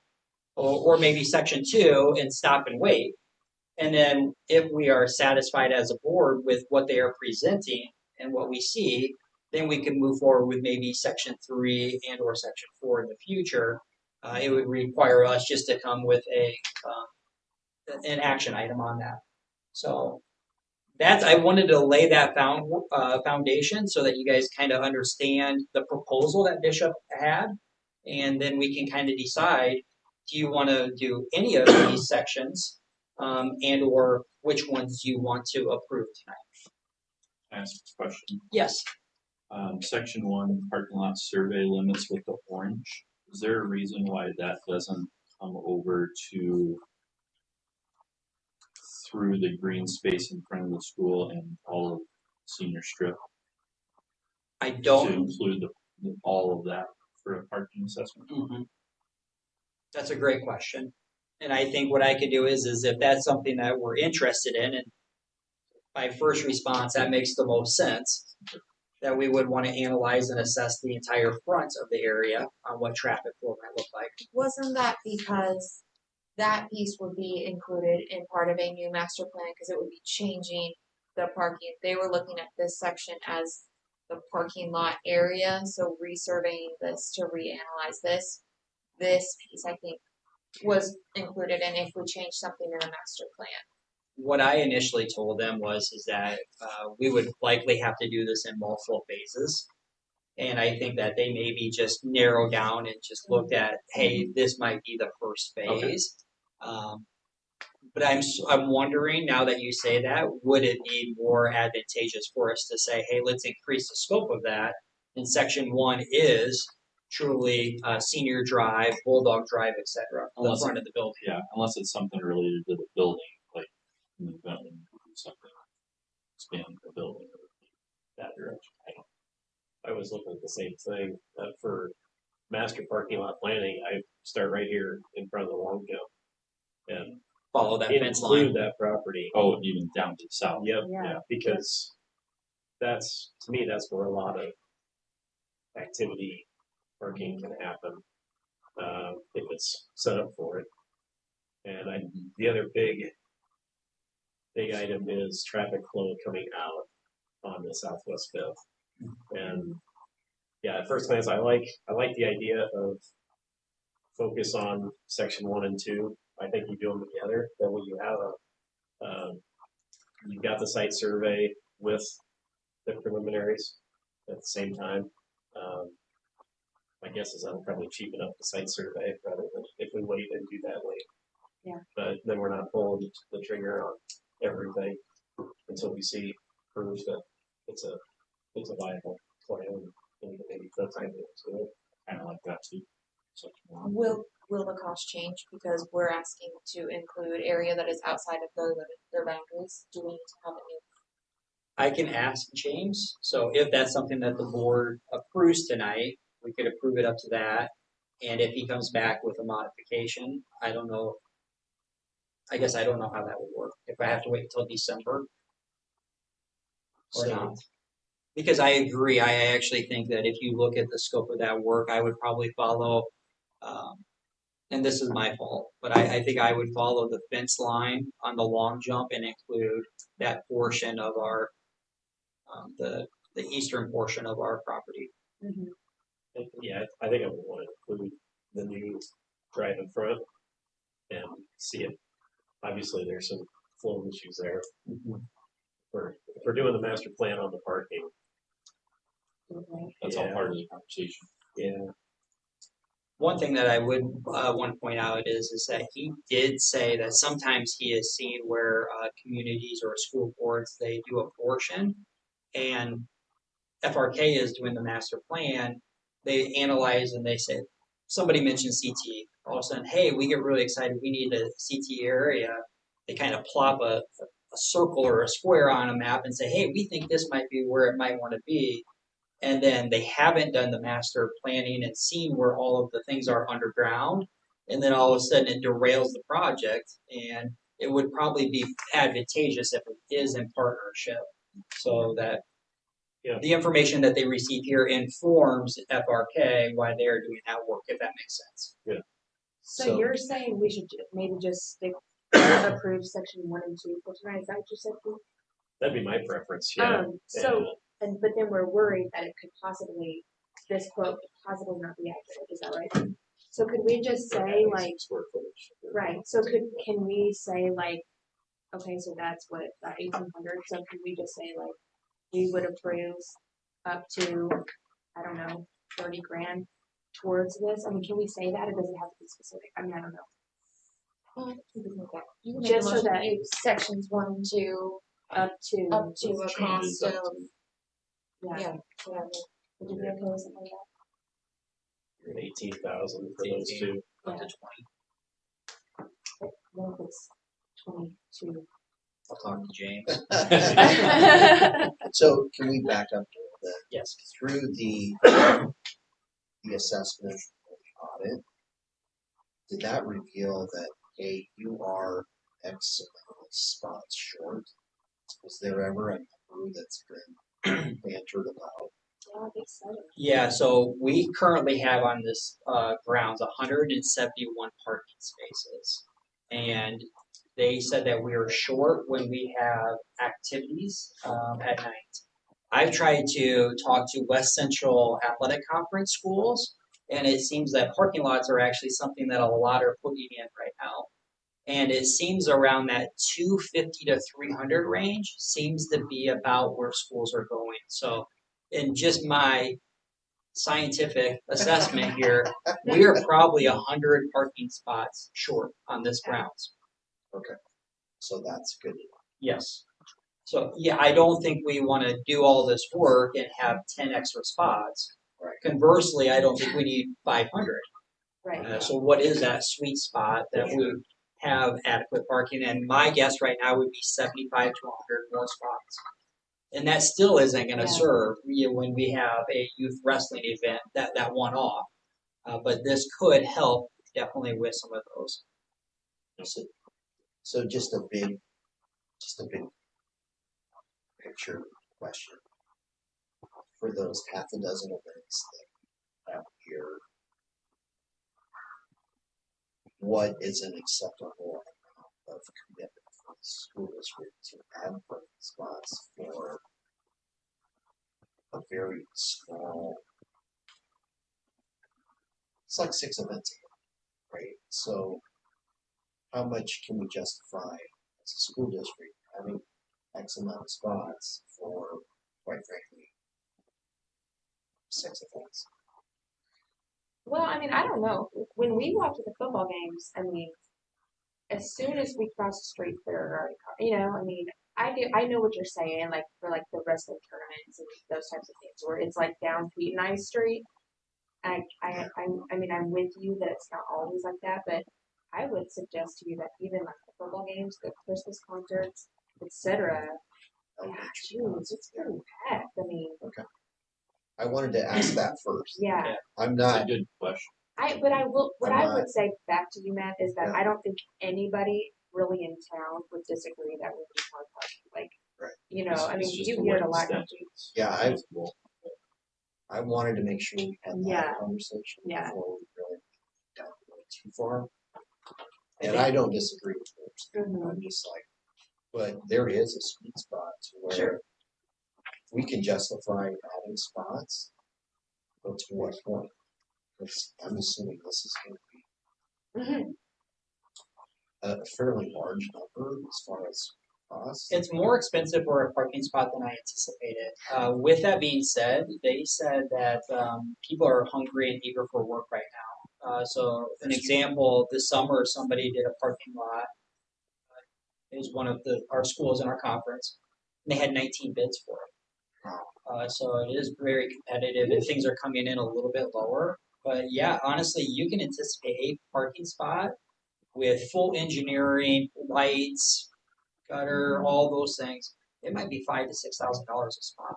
or maybe section 2 and stop and wait. And then if we are satisfied as a board with what they are presenting and what we see, then we can move forward with maybe section 3 and or section 4 in the future. It would require us just to come with an action item on that. So I wanted to lay that foundation so that you guys kind of understand the proposal that Bishop had, and then we can kind of decide, do you want to do any of these sections, and or which ones you want to approve tonight? Can I ask a question? Yes. Section 1, parking lot survey limits with the orange. Is there a reason why that doesn't come over to through the green space in front of the school and all of senior strip I to don't. include all of that for a parking assessment? Mhm. That's a great question. And I think what I could do is if that's something that we're interested in, and my first response, that makes the most sense, that we would want to analyze and assess the entire front of the area on what traffic flow might look like. Wasn't that because that piece would be included in part of a new master plan because it would be changing the parking? They were looking at this section as the parking lot area, so resurveying this to reanalyze this. This piece, I think, was included in if we change something in the master plan. What I initially told them is that we would likely have to do this in multiple phases. And I think that they maybe just narrow down and just looked at, hey, this might be the first phase. Okay. But I'm wondering, now that you say that, would it be more advantageous for us to say, hey, let's increase the scope of that, and section 1 is truly Senior Drive, Bulldog Drive, etc., the front of the building. Yeah, unless it's something related to the building, like in the development, something expanding the building or that direction. I was looking at the same thing for master parking lot planning. I start right here in front of the long jump and follow that fence line. Include that property. Oh, even down to the south. Yep. Yeah. Because that's, to me, that's where a lot of activity parking can happen if it's set up for it. And the other big item is traffic flow coming out on the Southwest Fifth. And yeah, at first glance, I like the idea of focus on section 1 and 2. I think you do them together. That way you have you've got the site survey with the preliminaries at the same time. My guess is that'll probably cheapen up the site survey rather than if we wait and do that late. Yeah. But then we're not pulling the trigger on everything until we see proof that it's a viable plan and maybe that's time to do it. Kind of like that too. Will the cost change because we're asking to include area that is outside of their boundaries? Do we need to have a new? I can ask James. So if that's something that the board approves tonight, we could approve it up to that. And if he comes back with a modification, I don't know. I guess I don't know how that would work. If I have to wait until December or not. Because I agree. I actually think that if you look at the scope of that work, I would probably follow, and this is my fault, but I think I would follow the fence line on the long jump and include that portion of our, the eastern portion of our property. Mm-hmm. Yeah, I think I would want to include the new drive in front and see it. Obviously, there's some flow issues there. Mm-hmm. If we're doing the master plan on the parking, that's all part of the conversation. Yeah. One thing that I would want to point out is that he did say that sometimes he has seen where communities or school boards, they do a portion, and FRK is doing the master plan. They analyze and they say, somebody mentioned CT. All of a sudden, hey, we get really excited. We need a CT area. They kind of plop a circle or a square on a map and say, hey, we think this might be where it might want to be. And then they haven't done the master planning and seen where all of the things are underground. And then all of a sudden it derails the project. And it would probably be advantageous if it is in partnership so that the information that they receive here informs FRK why they are doing that work, if that makes sense. Yeah. So you're saying we should maybe just stick approve section 1 and 2 for tonight? Is that what you said? That'd be my preference. Yeah. But then we're worried that it could possibly, this quote could possibly not be accurate. Is that right? So could we just say like, right? So can we say like, okay, so that's what that 1,800. So can we just say like, we would approve up to, I don't know, 30 grand towards this? I mean, can we say that? Or does it have to be specific? I mean, I don't know. Just so that sections 1 and 2 up to a cost of whatever. Would you be okay with something like that? You're at 18,000 for those two. Up to 20. What if it's 22? I'll talk to James. So can we back up a little bit? Yes. Through the assessment and the audit, did that reveal that, hey, you are X amount of spots short? Was there ever a number that's been bantered about? Yeah, I think so. Yeah, so we currently have on this grounds 171 parking spaces. And they said that we are short when we have activities at night. I've tried to talk to West Central Athletic Conference schools, and it seems that parking lots are actually something that a lot are putting in right now. And it seems around that 250 to 300 range seems to be about where schools are going. So, in just my scientific assessment here, we are probably 100 parking spots short on this grounds. Okay, so that's good. Yes. So yeah, I don't think we want to do all this work and have 10 extra spots. Right. Conversely, I don't think we need 500. Right. So what is that sweet spot that we have adequate parking? And my guess right now would be 75 to 100 more spots. And that still isn't going to serve when we have a youth wrestling event, that one off. But this could help definitely with some of those. So just a big picture question. For those half a dozen events that we have here, what is an acceptable amount of commitment for the school district to add parking spots for a very small, it's like 6 events a year, right? So how much can we justify as a school district having X amount of spots for, quite frankly, 6 events? Well, I mean, I don't know. When we walk to the football games, I mean, as soon as we cross the street, there are already cars. You know, I mean, I know what you're saying, like for like the wrestling tournaments and those types of things, where it's like down Pete and I Street. I mean, I'm with you that it's not always like that, but I would suggest to you that even like the football games, the Christmas concerts, etc. Yeah, geez, it's pretty packed. I mean, okay. I wanted to ask that first. Yeah. I'm not. That's a good question. I would say back to you, Matt, is that I don't think anybody really in town would disagree that we need more parking. Like, right. You know, I mean, you hear it a lot. Yeah, I wanted to make sure we had that conversation before we really got too far. And I don't disagree with yours. I'm just like, but there is a sweet spot to where we can justify adding spots, but to what point? Because I'm assuming this is going to be a fairly large number as far as costs. It's more expensive for a parking spot than I anticipated. With that being said, they said that people are hungry and eager for work right now. So an example, this summer somebody did a parking lot. It was one of our schools in our conference. And they had 19 bids for it. So it is very competitive and things are coming in a little bit lower. But yeah, honestly, you can anticipate a parking spot with full engineering, lights, gutter, all those things. It might be $5,000 to $6,000 a spot.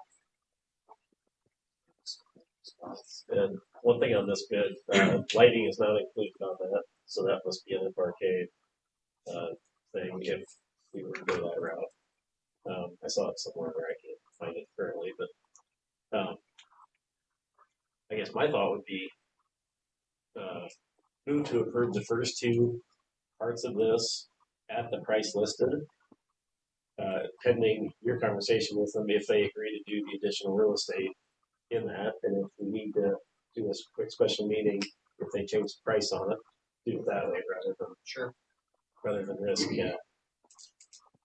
And one thing on this bid, lighting is not included on that, so that must be an arcade thing if we were to go that route. I saw it somewhere where I can't find it currently, but I guess my thought would be move to approve the first 2 parts of this at the price listed, pending your conversation with them if they agree to do the additional real estate in that, and if we need to do a quick special meeting, if they change the price on it, do it that way rather than risk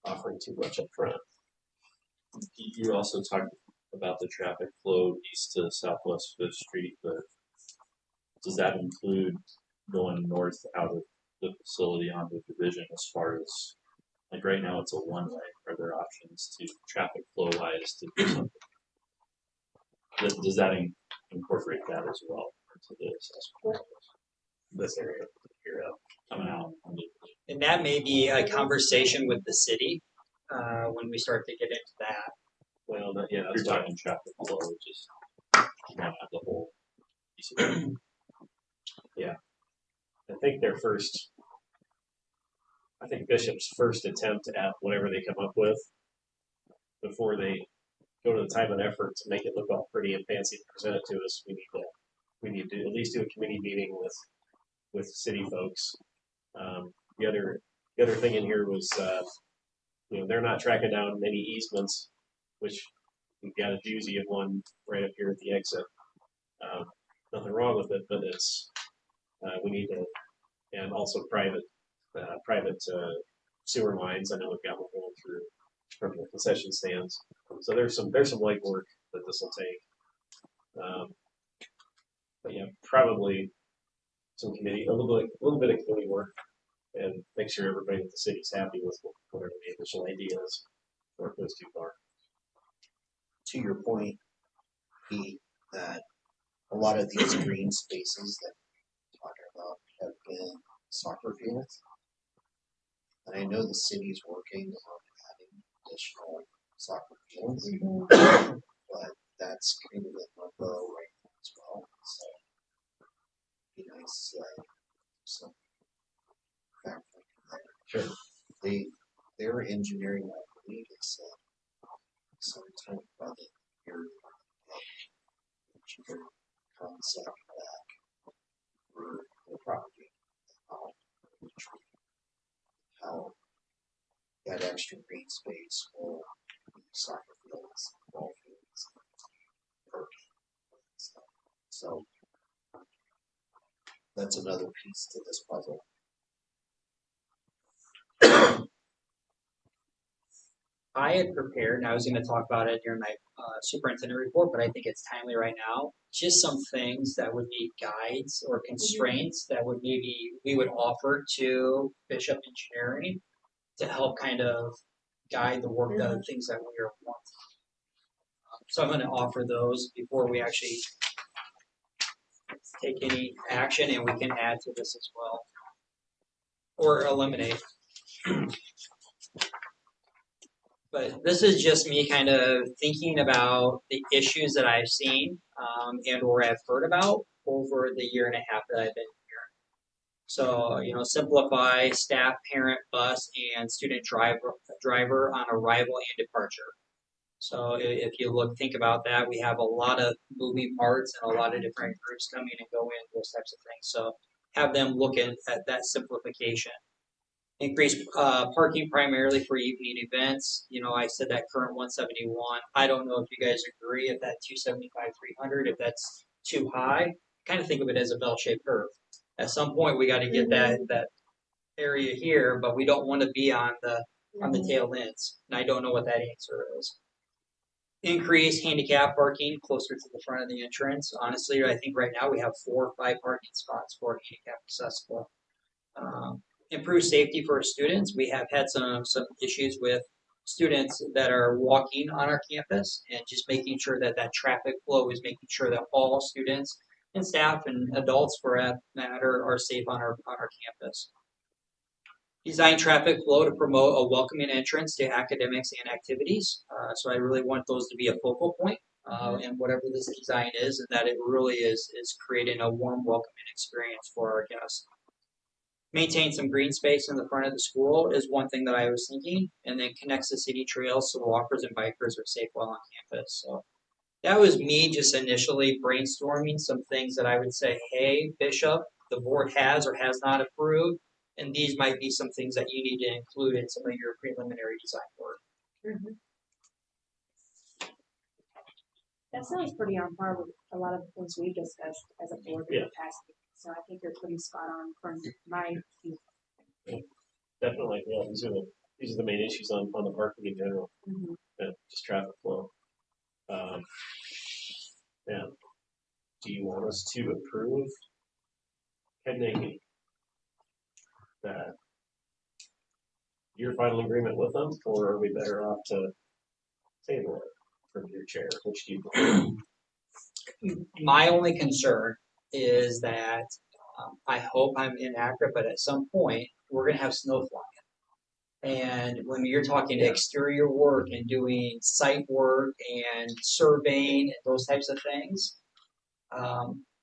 offering too much up front. You also talked about the traffic flow east to southwest 5th Street, but does that include going north out of the facility onto Division as far as, like right now it's a one-way? Are there options to traffic flow wise to do something? Does that incorporate that as well into the assessment? This area here coming out. And that may be a conversation with the city when we start to get into that. Well, yeah, You're that's fine. talking traffic flow, just not the whole piece of it. Yeah. I think Bishop's first attempt at whatever they come up with before they go to the time and effort to make it look all pretty and fancy and present it to us, we need to at least do a committee meeting with city folks. The other thing in here was they're not tracking down any easements, which we've got a doozy of one right up here at the exit. Nothing wrong with it, but it's we need to, and also private sewer lines. I know we've got one going through from the concession stands. So there's some legwork that this will take. But yeah, probably some committee, a little bit of committee work, and make sure everybody at the city's happy with whatever the initial idea is, before it goes too far. To your point, Pete, that a lot of these green spaces that we're talking about have been soccer fields. And I know the city's working on adding additional soccer fields, but that's kind of in limbo right now as well. So it'd be nice some factoring there. Sure. Their engineering, I believe, is some type of here engineering concept back for the property. How that extra green space will be soccer fields, ball fields, parking. So that's another piece to this puzzle. I had prepared, and I was going to talk about it during my superintendent report, but I think it's timely right now. Just some things that would be guides or constraints that would maybe we would offer to Bishop Engineering to help kind of guide the work, the things that we are wanting. So I'm going to offer those before we actually take any action, and we can add to this as well, or eliminate. But this is just me kind of thinking about the issues that I've seen and or I've heard about over the year and a half that I've been here. So, simplify staff, parent, bus, and student driver on arrival and departure. So if you think about that, we have a lot of moving parts and a lot of different groups coming and going, those types of things. So have them look at that simplification. Increase parking primarily for evening events. I said that current 171. I don't know if you guys agree if that 275, 300, if that's too high. Kind of think of it as a bell-shaped curve. At some point, we got to get that area here, but we don't want to be on the tail ends. And I don't know what that answer is. Increase handicap parking closer to the front of the entrance. Honestly, I think right now we have 4 or 5 parking spots for handicap accessible. Improve safety for our students. We have had some issues with students that are walking on our campus, and just making sure that traffic flow is making sure that all students and staff and adults for that matter are safe on our campus. Design traffic flow to promote a welcoming entrance to academics and activities. So I really want those to be a focal point in whatever this design is, and that it really is creating a warm, welcoming experience for our guests. Maintain some green space in the front of the school is one thing that I was thinking, and then connects the city trails so walkers and bikers are safe while on campus. So that was me just initially brainstorming some things that I would say, hey, Bishop, the board has or has not approved, and these might be some things that you need to include in some of your preliminary design work. Mm-hmm. That sounds pretty on par with a lot of the things we discussed as a board in the past. So I think you're pretty spot on from my view. Definitely, yeah. These are the main issues on the parking in general. Mm-hmm. Just traffic flow. And do you want us to approve pending that your final agreement with them, or are we better off to table it from your chair? Which do you? My only concern is that I hope I'm inaccurate, but at some point we're going to have snow flying. And when you're talking exterior work and doing site work and surveying and those types of things,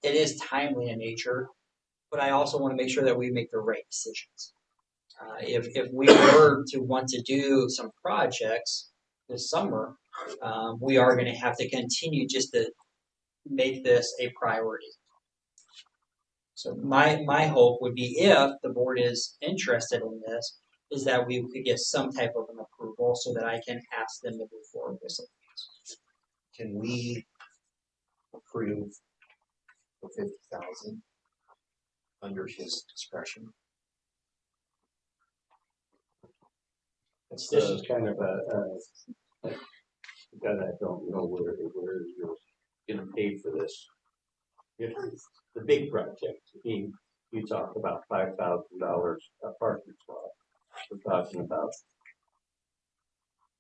it is timely in nature. But I also want to make sure that we make the right decisions. If we were to want to do some projects this summer, we are going to have to continue just to make this a priority. So my hope would be, if the board is interested in this, is that we could get some type of an approval so that I can ask them to move forward with some things. Can we approve for 50,000 under his discretion? This is kind of because I don't know where you're going to pay for this. If the big project, you talk about $5,000 a parking spot. We're talking about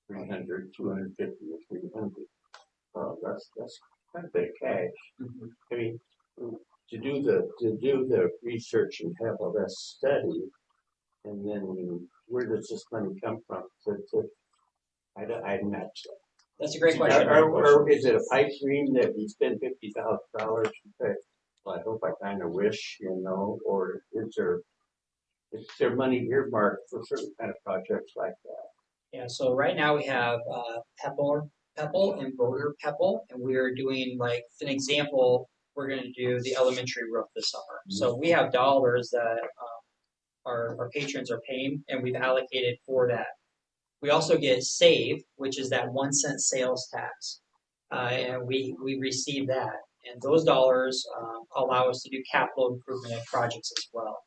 300, 250, or 300. Well, that's quite a bit of cash. Mm-hmm. I mean, to do the research and have all that study, and then where does this money come from? I'm not sure. That's a great question. Is it a pipe dream that we spend $50,000? Well, I hope I kind of wish, or is there money earmarked for certain kind of projects like that? Yeah, so right now we have Pebble and Broder Pebble, and we're doing, like, an example, we're going to do the elementary roof this summer. So we have dollars that our patrons are paying, and we've allocated for that. We also get SAVE, which is that 1 cent sales tax, and we receive that. And those dollars allow us to do capital improvement and projects as well.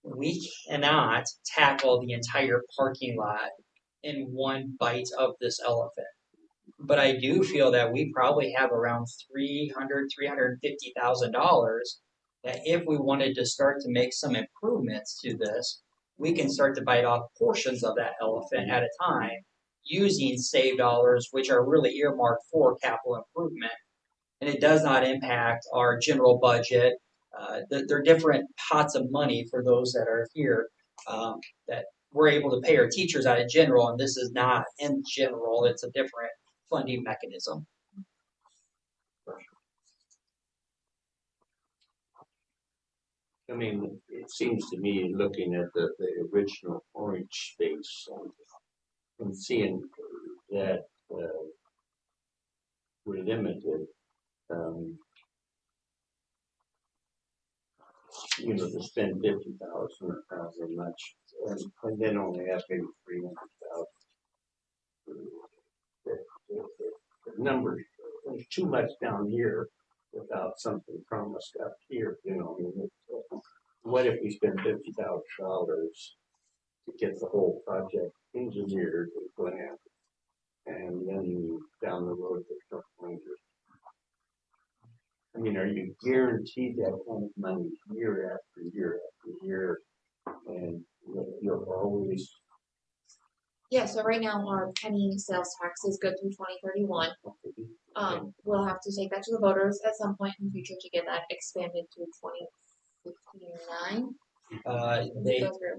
We cannot tackle the entire parking lot in one bite of this elephant. But I do feel that we probably have around $350,000 that if we wanted to start to make some improvements to this, we can start to bite off portions of that elephant at a time using SAVE dollars, which are really earmarked for capital improvement. And it does not impact our general budget. There are different pots of money for those that are here that we're able to pay our teachers out of general, and this is not in general. It's a different funding mechanism. I mean, it seems to me, looking at the original orange space and seeing that we're limited, to spend 50,000 or however much, and then only have maybe 300,000. The numbers, there's too much down here without something promised up here. What if we spend $50,000 to get the whole project engineered and planned, and then down the road there's $200,000? I mean, are you guaranteed that kind of money year after year after year, and you'll always? Yeah, so right now our penny sales tax is good through 2031. We'll have to take that to the voters at some point in the future to get that expanded to 2059.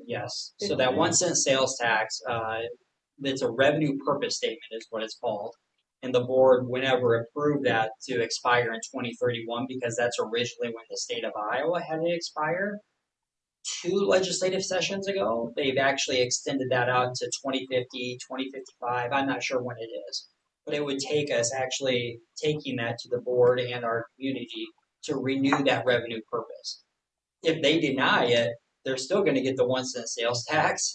Yes. So that 1 cent sales tax, it's a revenue purpose statement is what it's called. And the board, whenever approved that to expire in 2031, because that's originally when the state of Iowa had it expire. 2 legislative sessions ago, they've actually extended that out to 2050, 2055. I'm not sure when it is. But it would take us actually taking that to the board and our community to renew that revenue purpose. If they deny it, they're still going to get the 1 cent sales tax.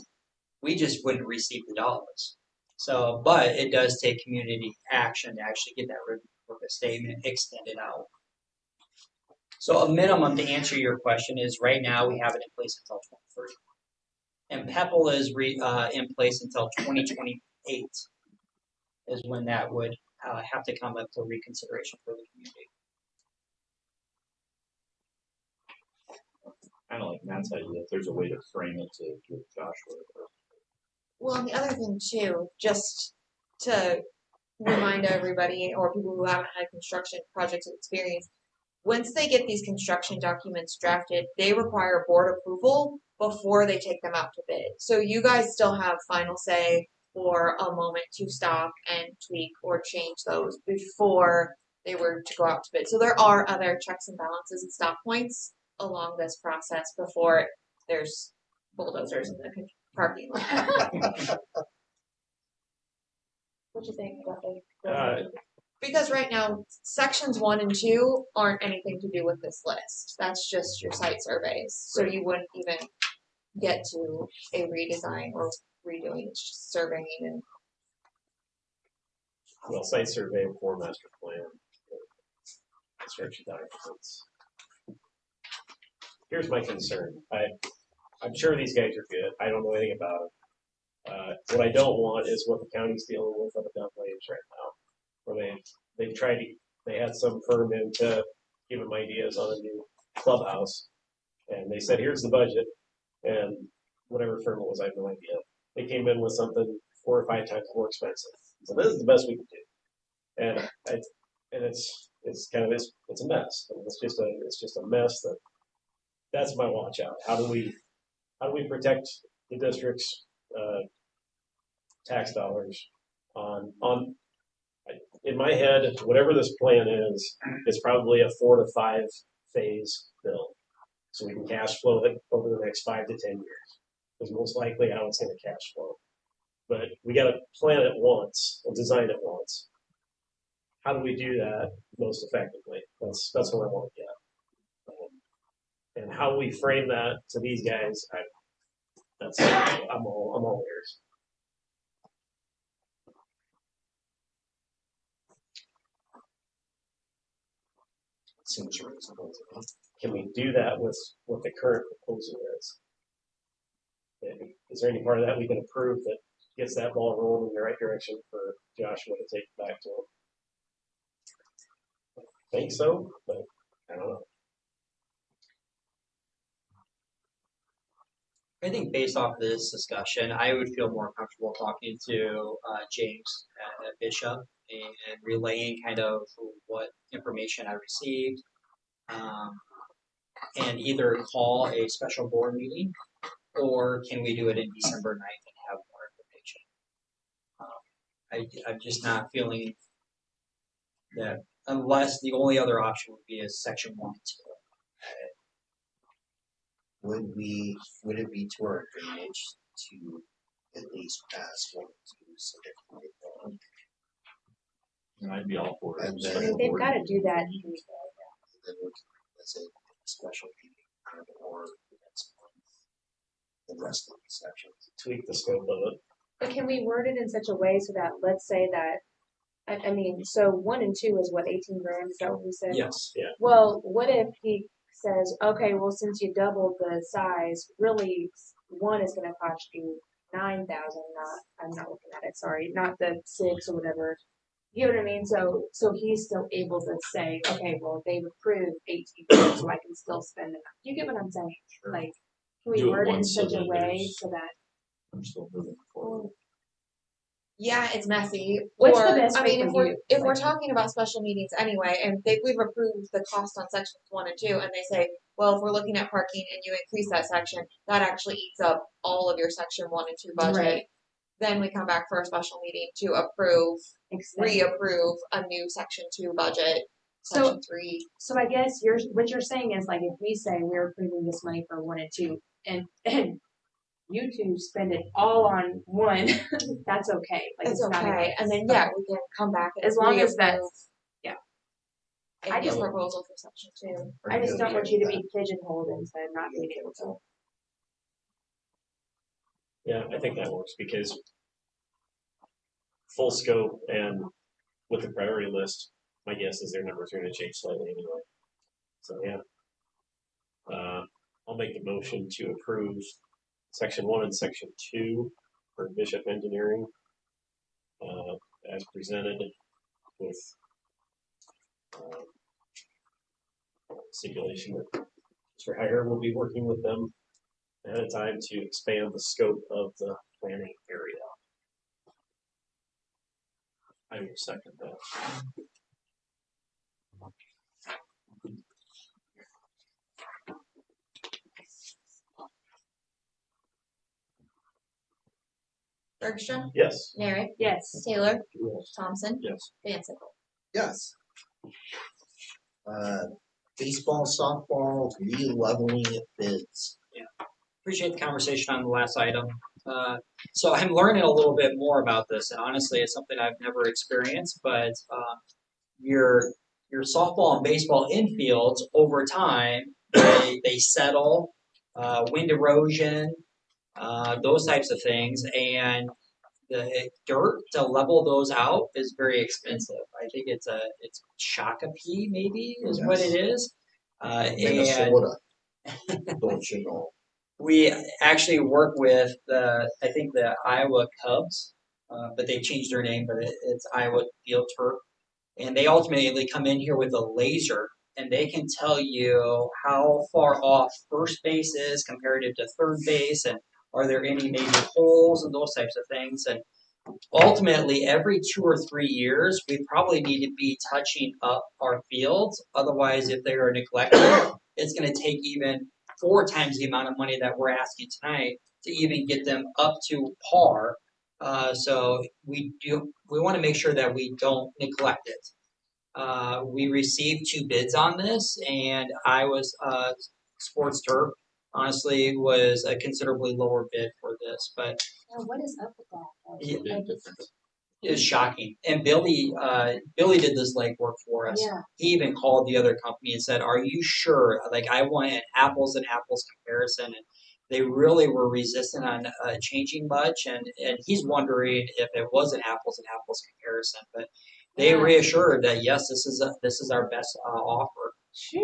We just wouldn't receive the dollars. So, but it does take community action to actually get that revenue purpose statement extended out. So a minimum, to answer your question, is right now we have it in place until 2030. And PEPL is in place until 2028 is when that would have to come up for reconsideration for the community. Kind of like Matt's idea, if there's a way to frame it to give Joshua. Well, and the other thing too, just to remind everybody or people who haven't had construction projects experience, once they get these construction documents drafted, they require board approval before they take them out to bid. So you guys still have final say for a moment to stop and tweak or change those before they were to go out to bid. So there are other checks and balances and stop points along this process before there's bulldozers in the parking lot. What do you think, Duffy? Because right now, sections 1 and 2 aren't anything to do with this list. That's just your site surveys. So you wouldn't even get to a redesign or redoing. It's just surveying and. Well, site survey for master plan, construction documents. Here's my concern. I'm sure these guys are good. I don't know anything about them. What I don't want is what the county's dealing with on the dump lanes right now, where they had some firm in to give them ideas on a new clubhouse, and they said, here's the budget, and whatever firm it was, I have no idea. They came in with something 4 or 5 times more expensive. So this is the best we can do, and it's kind of it's a mess. I mean, it's just a mess. That's my watch out. How do we protect the district's tax dollars on in my head, whatever this plan is, it's probably a 4 to 5 phase bill. So we can cash flow it over the next 5 to 10 years. Because most likely how it's going to cash flow. But we got to plan it once and design it once. How do we do that most effectively? That's what I want to get. And how we frame that to these guys, I'm all ears. Seems reasonable to me. Can we do that with what the current proposal is? Is there any part of that we can approve that gets that ball rolling in the right direction for Joshua to take back to him? I think so, but I don't know. I think based off of this discussion, I would feel more comfortable talking to James at Bishop and relaying kind of what information I received, and either call a special board meeting, or can we do it in December 9th and have more information? I'm just not feeling that, unless the only other option would be a section 1 and 2. Would it be to our advantage to at least pass 1 and 2 so they can get going? And I'd be all for it. And I then mean, they've got to do that. then we can, let's say, special meeting or the next month, the rest of the sections. Tweak the scope of it. But can we word it in such a way so that, let's say that, I mean, so 1 and 2 is what, 18 grand? Is that what we said? Yes. Yeah. Well, what if he says, okay, well, since you doubled the size, really 1 is going to cost you 9,000, I'm not looking at it, sorry, not the 6 or whatever. You know what I mean? So he's still able to say, okay, well, they've approved 18 grand, so I can still spend it. You get what I'm saying? Sure. Like, can we Do it word it in once so such a that way so that I'm still moving forward. Yeah, it's messy. What's Or, the best I way mean, for if you? we're talking about special meetings anyway, and we've approved the cost on sections 1 and 2, and they say, well, if we're looking at parking and you increase that section, that actually eats up all of your section 1 and 2 budget. Right. Then we come back for a special meeting to approve, reapprove a new section 2 budget. Section 3. So I guess what you're saying is, like, if we say we're approving this money for 1 and 2, and you two spend it all on 1, that's okay. Like, it's not okay. And then, we can come back and as long as that's, yeah. I just proposal for section 2. I just don't want you to be pigeonholed into not being able to. Yeah, I think that works because full scope and with the priority list, my guess is their numbers are going to change slightly anyway. So yeah, I'll make the motion to approve section 1 and section 2 for Bishop Engineering as presented with stipulation that Mr. Hager will be working with them ahead of time to expand the scope of the planning area. I will second that. Bergstrom, Yes. Merritt, Yes. Taylor, Yes. Thompson, Yes. Van Sickle. Yes. Baseball, softball, re-leveling bids. Appreciate the conversation on the last item. So I'm learning a little bit more about this, and honestly, it's something I've never experienced. But your softball and baseball infields over time they settle, wind erosion, those types of things, and the dirt to level those out is very expensive. I think it's Shakopee maybe is what it is, and Minnesota. Don't you know? we actually work with I think the Iowa Cubs, but they changed their name, but it's Iowa Field Turf. And they ultimately come in here with a laser and they can tell you how far off first base is comparative to third base and are there any maybe holes and those types of things. And ultimately, every 2 or 3 years, we probably need to be touching up our fields. Otherwise, if they are neglected, it's going to take even 4 times the amount of money that we're asking tonight to even get them up to par. So we want to make sure that we don't neglect it. We received 2 bids on this, and Iowa's Sports Turf honestly was a considerably lower bid for this, but Now, what is up with that? Yeah. Like, it's- it was shocking. And Billy did this legwork for us. Yeah. He even called the other company and said, "Are you sure? Like, I want an apples and apples comparison." And they really were resistant on changing much. And he's wondering if it was an apples and apples comparison. But they reassured that yes, this is our best offer.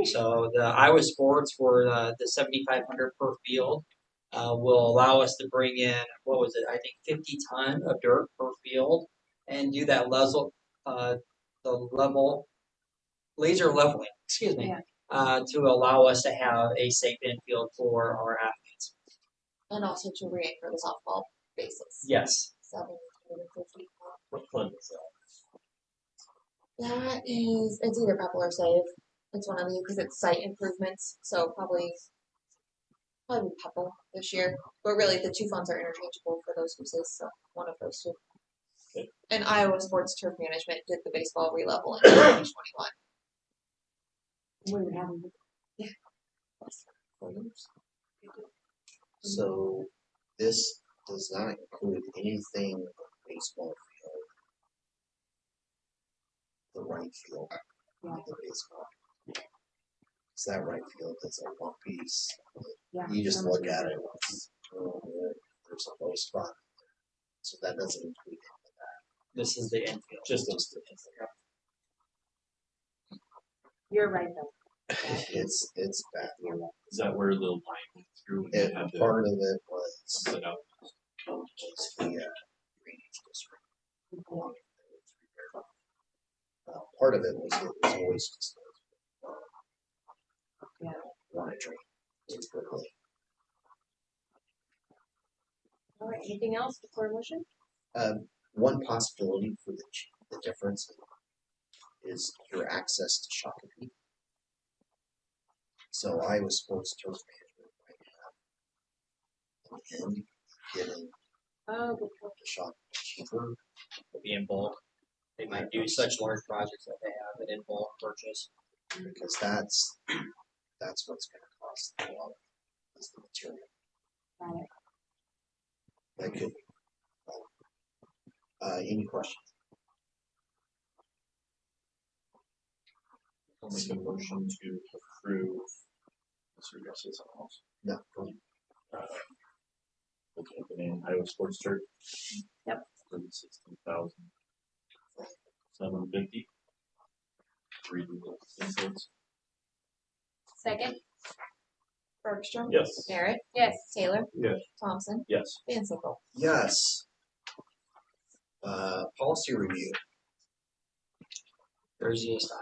So the Iowa Sports for the 7,500 per field. Will allow us to bring in, what was it, I think 50 ton of dirt per field and do that laser leveling, to allow us to have a safe infield for our athletes. And also to re-anchor the softball bases. Yes. 750. What fund is that? That is, it's either Pebble or Save. It's one of these because it's site improvements, so probably Pebble this year. But really, the 2 funds are interchangeable for those uses, so one of those 2. Okay. And Iowa Sports Turf Management did the baseball re-level in 2021. We're having So this does not include anything baseball field, the right field, the baseball. Because that right field is a one piece. You just look at it, there's a low spot. So that doesn't include any of that. This is the infield. Just those 2. You're right though. It's bad. Is that where the line went through? And It, you had to part of it was set up? the drainage district. Part of it was always just want to drain. It's quickly. All right. Anything else before motion? One possibility for the difference is your access to Shakopee. So Iowa Sports Turf Management right now, and getting the Shakopee cheaper. Will be in bulk. They might do such large projects that they have it in bulk purchase. Because that's what's going to cost a lot is the material. Got it. That could be. Any questions? I'll make a motion to approve. Mr. Guess is else. No. Looking at the name Iowa Sports Turf. Yep. For the 16,750. Redo the inserts. Second. Bergstrom. Yes. Merritt. Yes. Taylor. Yes. Thompson. Yes. Van Sickle. Yes. Policy review. Thursday style.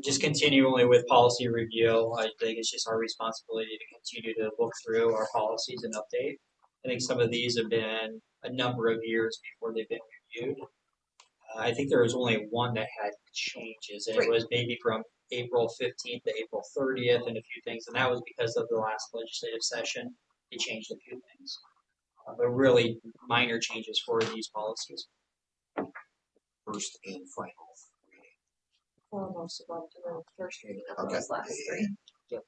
Just continually with policy review, I think it's just our responsibility to continue to look through our policies and update. I think some of these have been a number of years before they've been reviewed. I think there was only one that had changes, and it was maybe from April 15th to April 30th and a few things, and that was because of the last legislative session. they changed a few things, but really minor changes for these policies. First and final. Well, most of them to the first reading of Okay. those last three. Yep.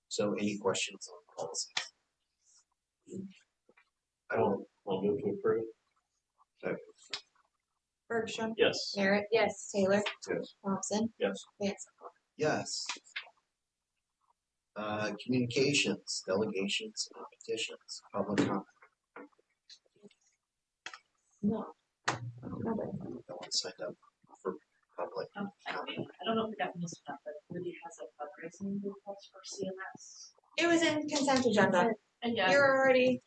So any questions on policies? I'll move to approve. Bergstrom. Yes. Merritt. Yes. Taylor. Yes. Thompson. Yes. Vance. Yes. Communications, delegations, and petitions, public comment. No. I don't have it. No one signed up for public comment. I don't know if we got this stuff, but Rudy has a fundraising request for CMS. It was in consent agenda. And yeah, You're already.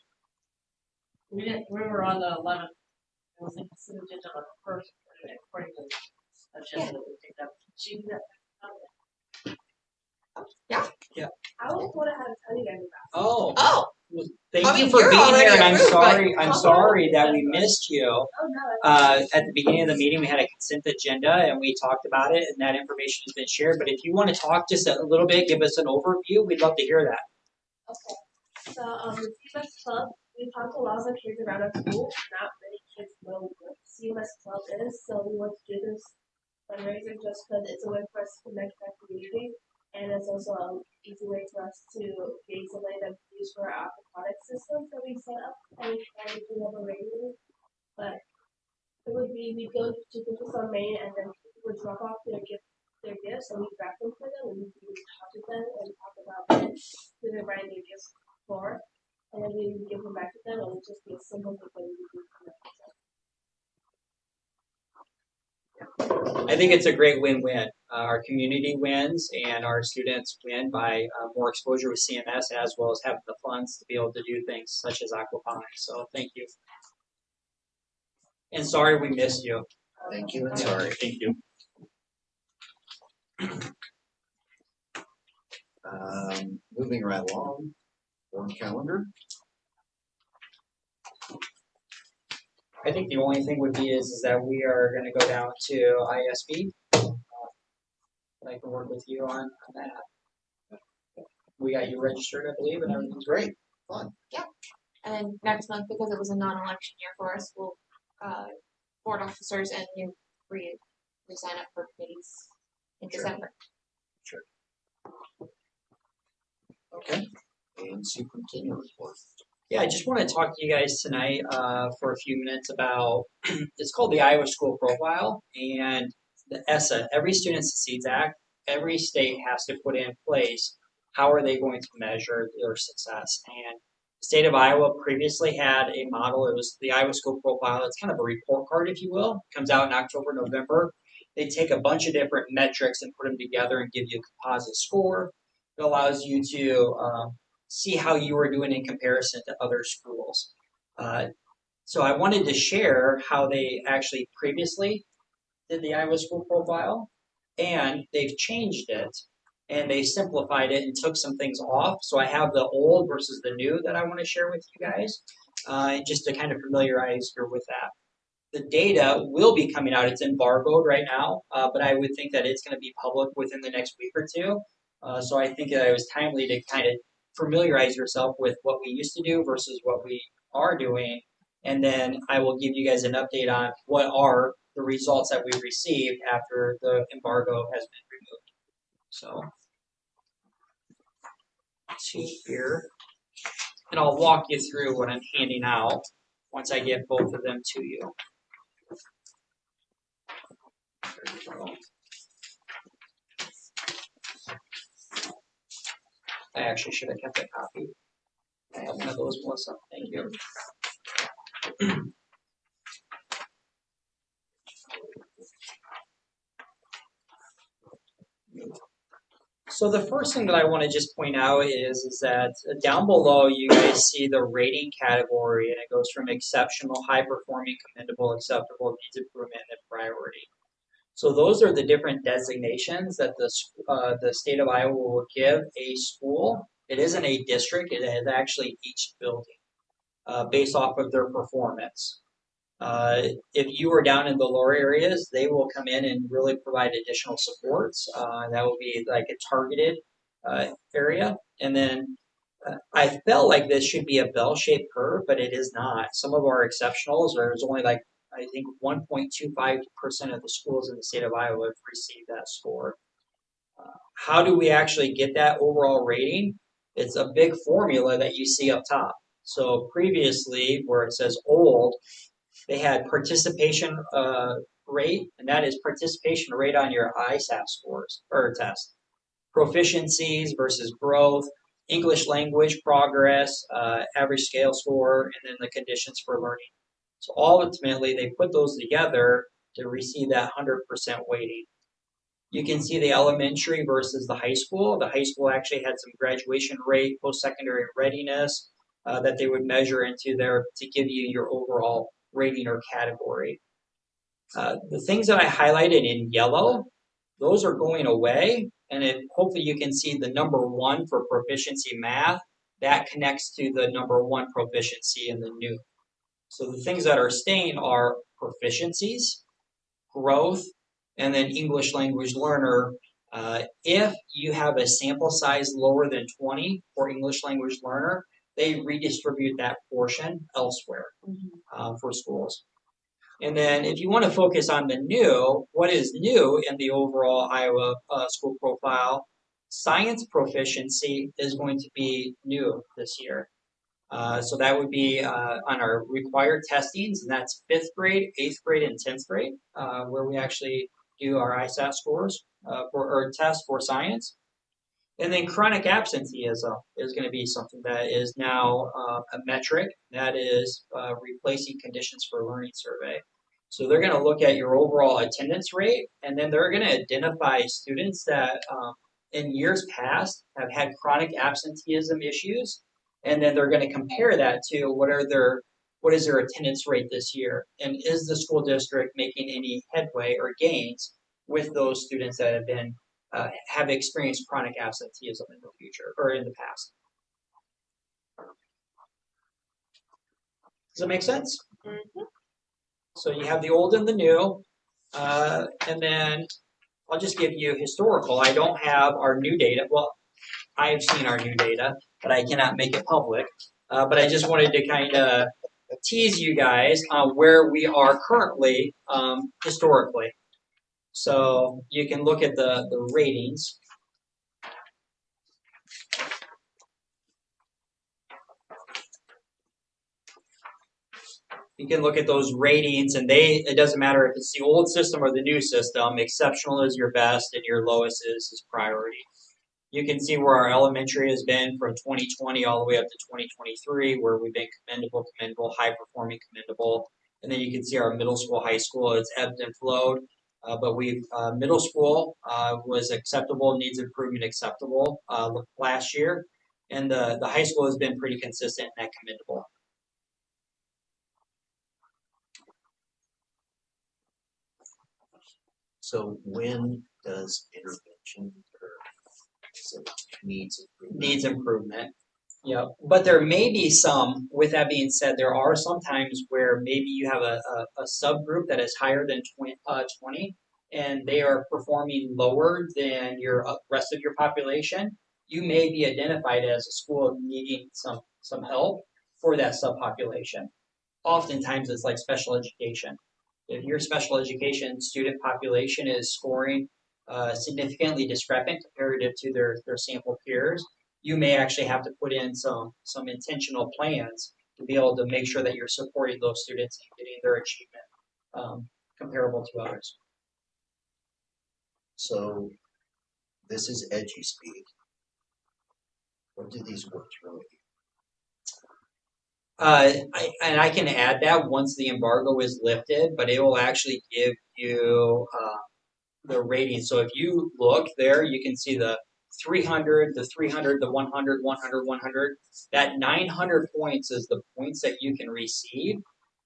we were on the 11th. It was in consent agenda on the first, according to the agenda that we picked up. She did that. Yeah. Yeah. I was going to have to tell you guys about. Oh. Oh. Thank I you mean, for you're being here, and already approved, I'm sorry that we missed you. Oh no. At the beginning of the meeting, we had a consent agenda, and we talked about it, and that information has been shared. But if you want to talk just a little bit, give us an overview, we'd love to hear that. Okay. So the CMS Club, we talked to lots of kids around our school. Not many kids know what CMS Club is, so we want to do this fundraiser just because it's a way for us to connect our community, and it's also an easy way for us to gain some money that we use for our aquatic systems that we set up and we try to do them regularly. But it would be we go to campus on Main and then people would drop off their gifts and we wrap them for them and we would talk to them and talk about who they're buying their gifts for, and then we would give them back to them, and it would just be a simple thing that we would do for them. I think it's a great win-win. Our community wins, and our students win by more exposure with CMS, as well as having the funds to be able to do things such as aquaponics. So thank you. And sorry we missed you. Thank you and sorry. Thank you. Moving right along, board calendar. I think the only thing would be is that we are going to go down to ISB. I'd like to work with you on that. We got you registered, I believe, and everything's great. Fun. Yeah. And then next month, because it was a non-election year for us, we'll board officers and you re-sign up for committees in December. Sure. Okay. And superintendent report. Yeah, I just want to talk to you guys tonight for a few minutes about, it's called the Iowa School Profile, and the ESSA, Every Student Succeeds Act, every state has to put in place how are they going to measure their success. And the state of Iowa previously had a model, it was the Iowa School Profile, it's kind of a report card, if you will, it comes out in October, November. They take a bunch of different metrics and put them together and give you a composite score. It allows you to see how you are doing in comparison to other schools. So I wanted to share how they actually previously did the Iowa School Profile, and they've changed it, and they simplified it and took some things off. So I have the old versus the new that I want to share with you guys, just to kind of familiarize you with that. The data will be coming out. It's embargoed right now, but I would think that it's going to be public within the next week or two. So I think that it was timely to kind of familiarize yourself with what we used to do versus what we are doing, and then I will give you guys an update on what are the results that we've received after the embargo has been removed. So, see here, and I'll walk you through what I'm handing out once I get both of them to you. There you go. I actually should have kept a copy. I have one of those, Melissa. Thank you. So the first thing that I want to just point out is that down below you guys see the rating category, and it goes from exceptional, high performing, commendable, acceptable, needs improvement, and priority. So those are the different designations that the state of Iowa will give a school. It isn't a district, it is actually each building based off of their performance. If you are down in the lower areas, they will come in and really provide additional supports. That will be like a targeted area. And then I felt like this should be a bell-shaped curve, but it is not. Some of our exceptionals, there's only like, I think 1.25% of the schools in the state of Iowa have received that score. How do we actually get that overall rating? It's a big formula that you see up top. So previously, where it says old, they had participation rate, and that is participation rate on your ISAP scores or test. Proficiencies versus growth, English language progress, average scale score, and then the conditions for learning. So ultimately, they put those together to receive that 100% weighting. You can see the elementary versus the high school. The high school actually had some graduation rate, post-secondary readiness that they would measure into there to give you your overall rating or category. The things that I highlighted in yellow, those are going away, and hopefully you can see the number 1 for proficiency math. That connects to the number 1 proficiency in the new. So the things that are staying are proficiencies, growth, and then English language learner. If you have a sample size lower than 20 for English language learner, they redistribute that portion elsewhere for schools. And then if you want to focus on the new, what is new in the overall Iowa school profile? Science proficiency is going to be new this year. So that would be on our required testings, and that's 5th grade, 8th grade, and 10th grade, where we actually do our ISAT scores or tests for science. And then chronic absenteeism is going to be something that is now a metric that is replacing conditions for learning survey. So they're going to look at your overall attendance rate, and then they're going to identify students that in years past have had chronic absenteeism issues, and then they're going to compare that to what is their attendance rate this year, and is the school district making any headway or gains with those students that have experienced chronic absenteeism in the future or in the past. Does that make sense? Mm-hmm. So you have the old and the new, and then I'll just give you historical. I don't have our new data. Well, I've seen our new data, but I cannot make it public. But I just wanted to kind of tease you guys on where we are currently historically. So you can look at the ratings. You can look at those ratings, and it doesn't matter if it's the old system or the new system. Exceptional is your best, and your lowest is priority. You can see where our elementary has been from 2020 all the way up to 2023, where we've been commendable, high performing, commendable. And then you can see our middle school, high school, it's ebbed and flowed. But middle school was acceptable, needs improvement, acceptable last year. And the high school has been pretty consistent and commendable. So when does intervention occur? Needs improvement. Yeah, but there may be some, with that being said, there are some times where maybe you have a subgroup that is higher than 20, and they are performing lower than your rest of your population. You may be identified as a school needing some help for that subpopulation. Oftentimes it's like special education. If your special education student population is scoring significantly discrepant comparative to their sample peers, you may actually have to put in some intentional plans to be able to make sure that you're supporting those students and getting their achievement comparable to others. So this is EduSpeed. What do these words really do? I can add that once the embargo is lifted, but it will actually give you the rating. So if you look there, you can see the 300, the 300, the 100, 100, 100. That 900 points is the points that you can receive,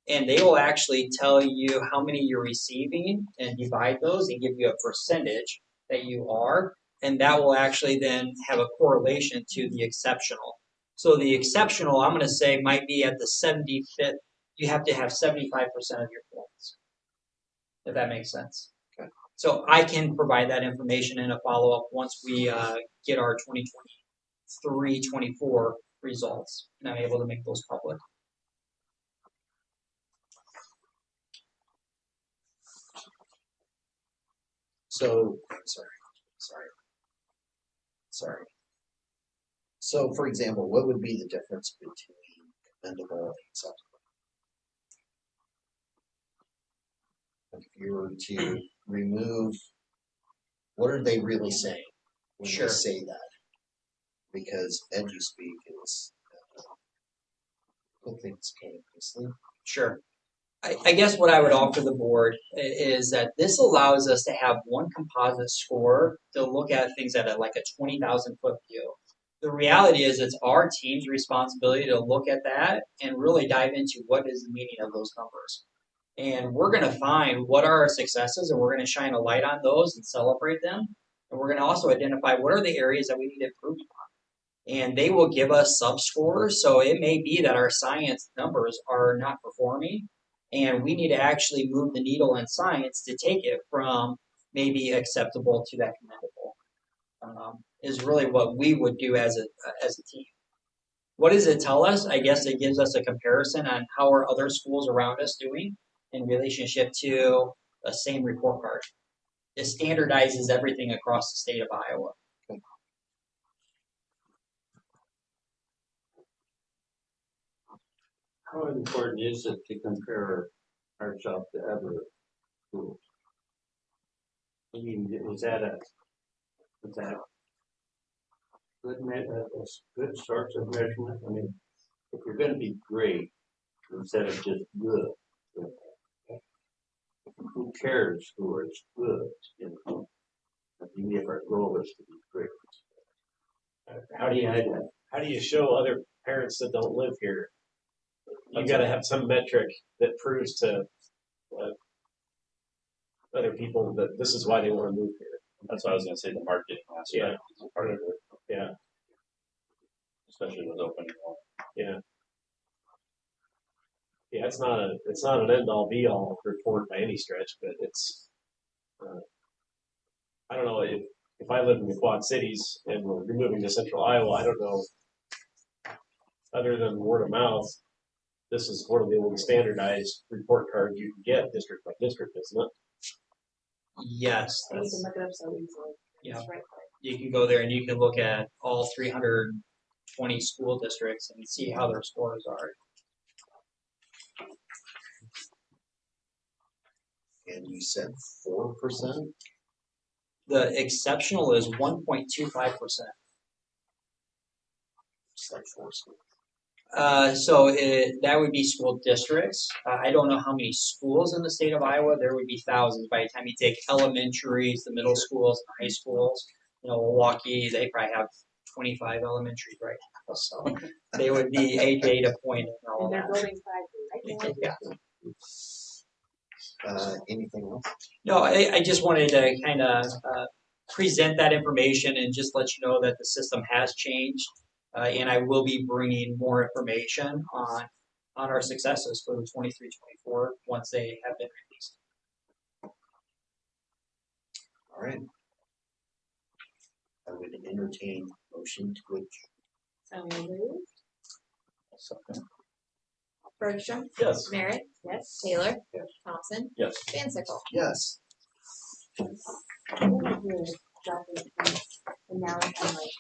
and they will actually tell you how many you're receiving and divide those and give you a percentage that you are, and that will actually then have a correlation to the exceptional. So the exceptional, I'm going to say, might be at the 75th. You have to have 75% of your points, if that makes sense. Okay. So I can provide that information in a follow-up once we get our 2020 3/24 results, and I'm able to make those public. So, sorry. So, for example, what would be the difference between commendable and acceptable? If you were to remove, what are they really saying when Sure. they say that? Because EduSpeak is, I think it's kind of misleading. Sure. I guess what I would offer the board is that this allows us to have one composite score to look at things at like a 20,000 foot view. The reality is it's our team's responsibility to look at that and really dive into what is the meaning of those numbers. And we're going to find what are our successes, and we're going to shine a light on those and celebrate them. And we're going to also identify what are the areas that we need to improve on. And they will give us sub-scores, so it may be that our science numbers are not performing, and we need to actually move the needle in science to take it from maybe acceptable to that commendable. Is really what we would do as a team. What does it tell us? I guess it gives us a comparison on how are other schools around us doing in relationship to the same report card. It standardizes everything across the state of Iowa. How important is it to compare ourselves to other schools? I mean, is that good source of measurement? I mean, if you're going to be great instead of just good, who cares who is good? You know, if our goal is to be great. How do you show other parents that don't live here? You got to have some metric that proves to other people that this is why they want to move here. That's what I was going to say. The marketing aspect is part of it. Yeah. Especially with open enrollment. Yeah. Yeah, it's not an end all be all report by any stretch, but it's I don't know if I live in the Quad Cities and we're moving to Central Iowa, I don't know, other than word of mouth, this is one of the only standardized report cards you can get district by district, isn't it? Yes. And you can look it up so easily. Yeah. That's right. You can go there and you can look at all 320 school districts and see how their scores are. And you said 4%? The exceptional is 1.25%. It's like 4 schools. That would be school districts. I don't know how many schools in the state of Iowa. There would be thousands by the time you take elementaries, the middle schools, and high schools. You know, Milwaukee, they probably have 25 elementaries right now, so they would be a data point and all And they're that. building 5 right now. Yeah. Anything else? No, I just wanted to kind of present that information and just let you know that the system has changed. And I will be bringing more information on our successes for the 23-24 once they have been released. All right. I would entertain motion to adjourn. Second. Bergstrom? Yes. Merritt? Yes. Taylor? Yes. Thompson? Yes. Van Sickle? Yes. And now I'm like